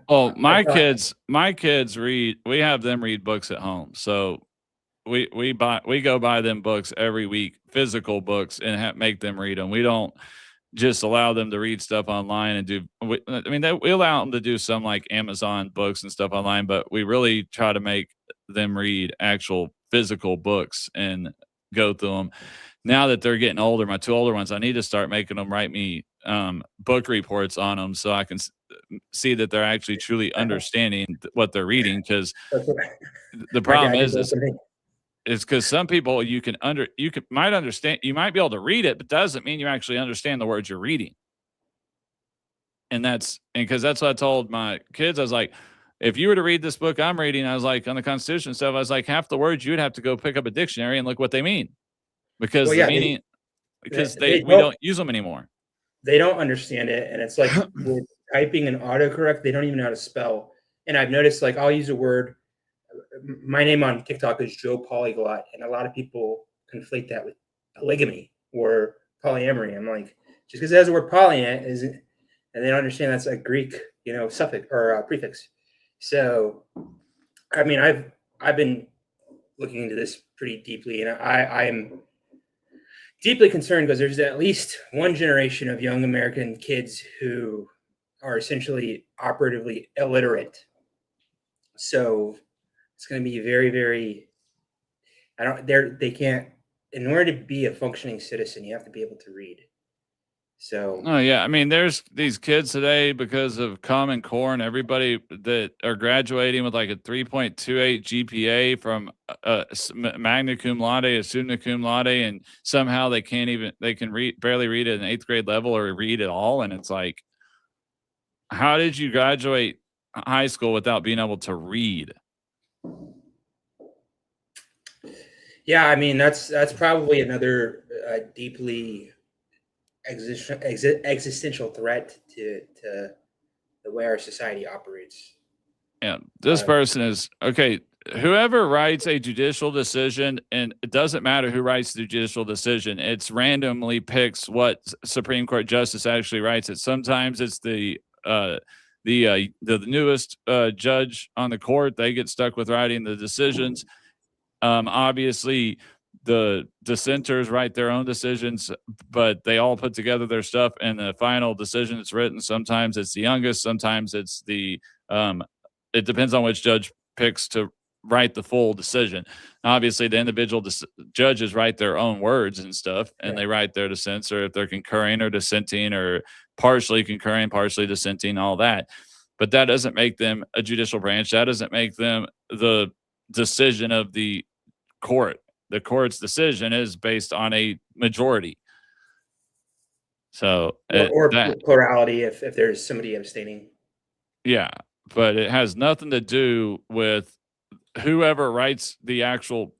Oh, I thought, my kids read. We have them read books at home, so we go buy them books every week, physical books, and make them read them. We don't just allow them to read stuff online and do. I mean, we allow them to do some like Amazon books and stuff online, but we really try to make them read actual physical books and go through them. Now that they're getting older, my two older ones, I need to start making them write me book reports on them so I can see that they're actually truly understanding what they're reading. Because that's what the my problem dad did is, that to me. is because some people might understand, you might be able to read it, but doesn't mean you actually understand the words you're reading. And because that's what I told my kids. I was like, if you were to read this book I'm reading, I was like, on the Constitution stuff, I was like, half the words you'd have to go pick up a dictionary and look what they mean, because Well, the yeah, meaning, because they we don't use them anymore. they don't understand it, and it's like with typing and autocorrect, they don't even know how to spell. And I've noticed, like, I'll use a word. My name on TikTok is Joe Polyglot, and a lot of people conflate that with polygamy or polyamory. I'm like, just because it has the word poly in it isn't, and they don't understand that's a Greek, suffix or prefix. So, I mean, I've been looking into this pretty deeply, and I'm deeply concerned because there's at least one generation of young American kids who are essentially operatively illiterate. So it's going to be very, very. They can't. In order to be a functioning citizen, you have to be able to read. So. Oh yeah, I mean, there's these kids today because of Common Core and everybody that are graduating with like a 3.28 GPA from magna cum laude, a summa cum laude, and somehow they can barely read at an 8th grade level or read at all. And it's like, how did you graduate high school without being able to read? Yeah, I mean, that's probably another deeply existential threat to the way our society operates. Yeah, this person is okay. Whoever writes a judicial decision, and it doesn't matter who writes the judicial decision, it's randomly picks what Supreme Court justice actually writes it. Sometimes it's the newest judge on the court. They get stuck with writing the decisions. Obviously, the dissenters write their own decisions, but they all put together their stuff, and the final decision that's written, sometimes it's the youngest, sometimes it's the it depends on which judge picks to write the full decision. Obviously, the individual judges write their own words and stuff, and they write their dissents, or if they're concurring or dissenting or partially concurring, partially dissenting, all that. But that doesn't make them a judicial branch. That doesn't make them the decision of the court. The court's decision is based on a majority. So or plurality if there's somebody abstaining. Yeah, but it has nothing to do with whoever writes the actual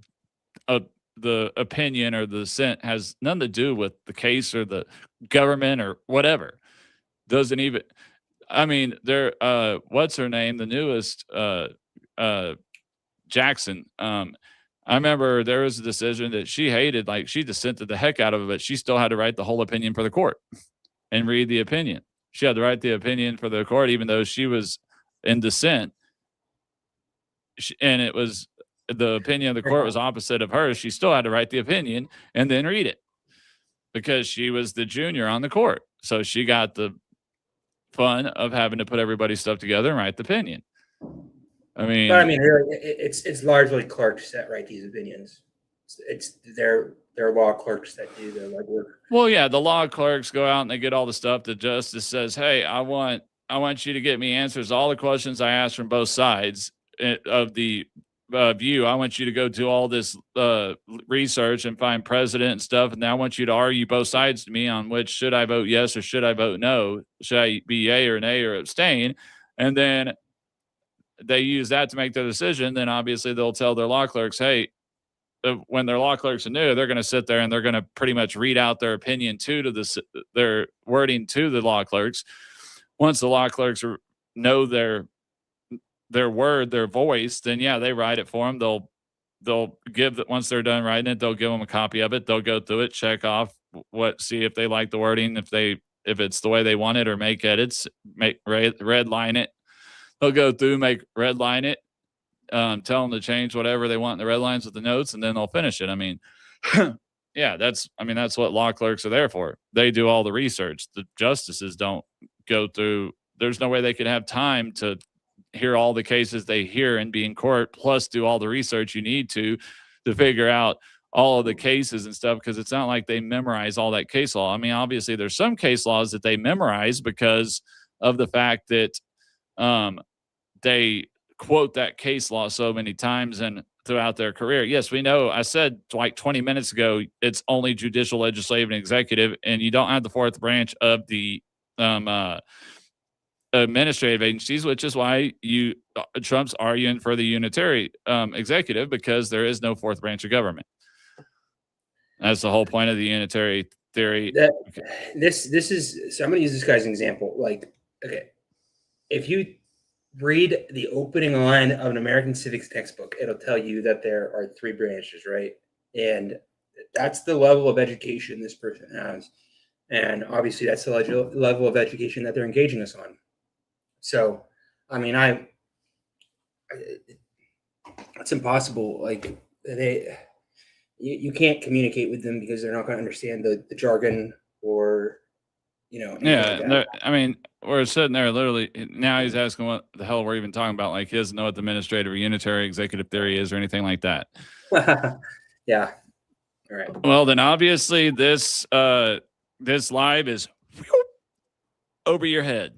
the opinion or the dissent. Has nothing to do with the case or the government or whatever. Doesn't even. I mean, what's her name? The newest Jackson. I remember there was a decision that she hated, like she dissented the heck out of it, but she still had to write the whole opinion for the court and read the opinion. She had to write the opinion for the court, even though she was in dissent. And it was the opinion of the court was opposite of hers. She still had to write the opinion and then read it because she was the junior on the court. So she got the fun of having to put everybody's stuff together and write the opinion. I mean, really, it's largely clerks that write these opinions. It's their law clerks that do the legwork. Well, yeah, the law clerks go out and they get all the stuff. The justice says, "Hey, I want you to get me answers to all the questions I asked from both sides of the view. I want you to go do all this research and find precedent and stuff, and then I want you to argue both sides to me on which should I vote yes or should I vote no? Should I be yay or nay or abstain?" And then they use that to make their decision. Then obviously they'll tell their law clerks, hey, when their law clerks are new, they're going to sit there and they're going to pretty much read out their opinion to their wording to the law clerks. Once the law clerks know their word, their voice, then yeah, they write it for them. They'll give that once they're done writing it, they'll give them a copy of it. They'll go through it, check off see if they like the wording, if they if it's the way they want it or make edits, make red line it. They'll go through, make red line it, tell them to change whatever they want in the red lines with the notes, and then they'll finish it. I mean, yeah, that's what law clerks are there for. They do all the research. The justices don't go through. There's no way they could have time to hear all the cases they hear and be in court, plus do all the research you need to figure out all of the cases and stuff, because it's not like they memorize all that case law. I mean, obviously there's some case laws that they memorize because of the fact that they quote that case law so many times and throughout their career. Yes, we know. I said like 20 minutes ago, it's only judicial, legislative, and executive, and you don't have the fourth branch of the administrative agencies, which is why Trump's arguing for the unitary executive, because there is no fourth branch of government. That's the whole point of the unitary theory. This is, so I'm going to use this guy as an example. Like, okay, if you read the opening line of an American civics textbook, it'll tell you that there are three branches, right? And that's the level of education this person has. And obviously that's the level of education that they're engaging us on. So, I mean, it's impossible. Like, you can't communicate with them because they're not going to understand the jargon or, Yeah, like I mean, we're sitting there literally. Now he's asking what the hell we're even talking about. Like, he doesn't know what the administrative or unitary executive theory is or anything like that. Yeah. All right. Well, then obviously this live is over your head.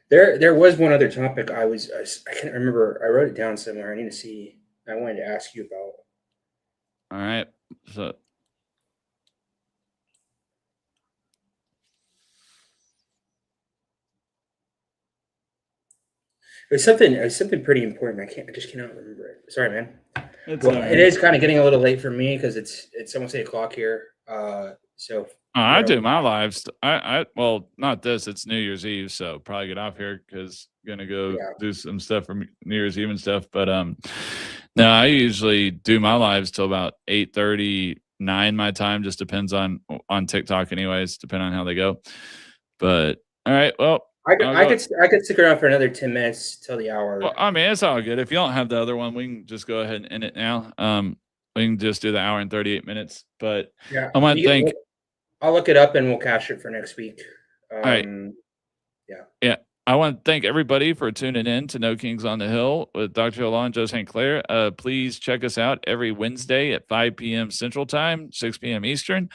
There was one other topic I can't remember. I wrote it down somewhere. I need to see. I wanted to ask you about. All right. So it was something pretty important. I just cannot remember it. Sorry, man. It is kind of getting a little late for me because it's almost 8:00 here. So I do my lives. Well, not this. It's New Year's Eve, so probably get off here because gonna go do some stuff for New Year's Eve and stuff. But no, I usually do my lives till about 8:39 my time. Just depends on TikTok, anyways, depending on how they go. But all right, well. I could stick around for another 10 minutes till the hour. Well, I mean, it's all good. If you don't have the other one, we can just go ahead and end it now. We can just do the hour and 38 minutes. But yeah, I want to thank. I'll look it up and we'll cash it for next week. All right. Yeah. I want to thank everybody for tuning in to No Kings on the Hill with Dr. Hill and Joe St. Clair. Please check us out every Wednesday at 5 p.m. Central Time, 6 p.m. Eastern.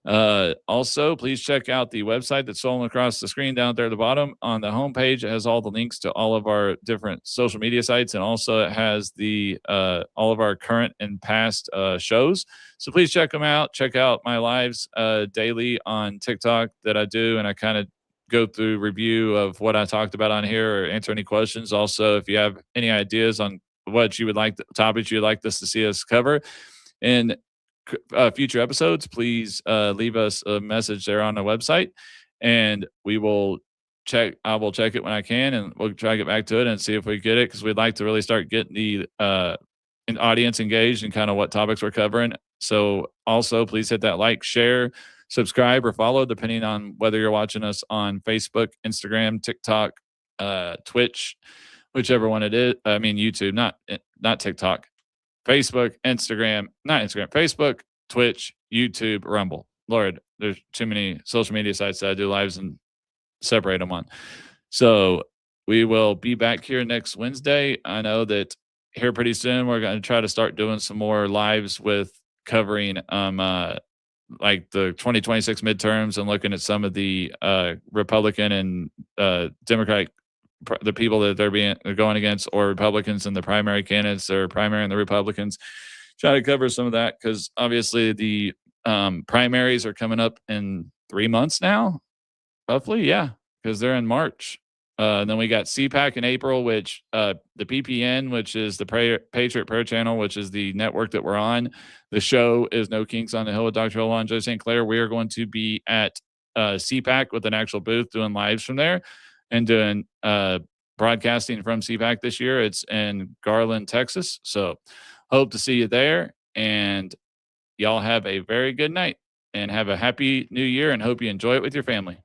Also, please check out the website that's scrolling across the screen down there at the bottom. On the homepage, it has all the links to all of our different social media sites, and also it has the all of our current and past shows. So please check them out. Check out my lives daily on TikTok that I do, and I kind of go through review of what I talked about on here or answer any questions. Also, if you have any ideas on what you would like, the topics you'd like us to see us cover in future episodes, please leave us a message there on the website, and we will check. I will check it when I can, and we'll try to get back to it and see if we get it, because we'd like to really start getting the audience engaged in kind of what topics we're covering. So also, please hit that like, share, subscribe, or follow, depending on whether you're watching us on Facebook, Instagram, TikTok, Twitch, whichever one it is. I mean, YouTube, not TikTok. Facebook, Facebook, Twitch, YouTube, Rumble. Lord, there's too many social media sites that I do lives and separate them on. So we will be back here next Wednesday. I know that here pretty soon we're going to try to start doing some more lives with covering like the 2026 midterms and looking at some of the Republican and Democratic, the people that they're going against, or Republicans and the primary candidates or primary and the Republicans. Try to cover some of that, because obviously the primaries are coming up in 3 months now, roughly. Yeah, because they're in March. Then we got CPAC in April, which the PPN, which is the Patriot Prayer Channel, which is the network that we're on. The show is No Kings on the Hill with Dr. Hill and Joe St. Clair. We are going to be at CPAC with an actual booth doing lives from there and doing broadcasting from CPAC this year. It's in Garland, Texas. So hope to see you there, and y'all have a very good night. and have a happy new year and hope you enjoy it with your family.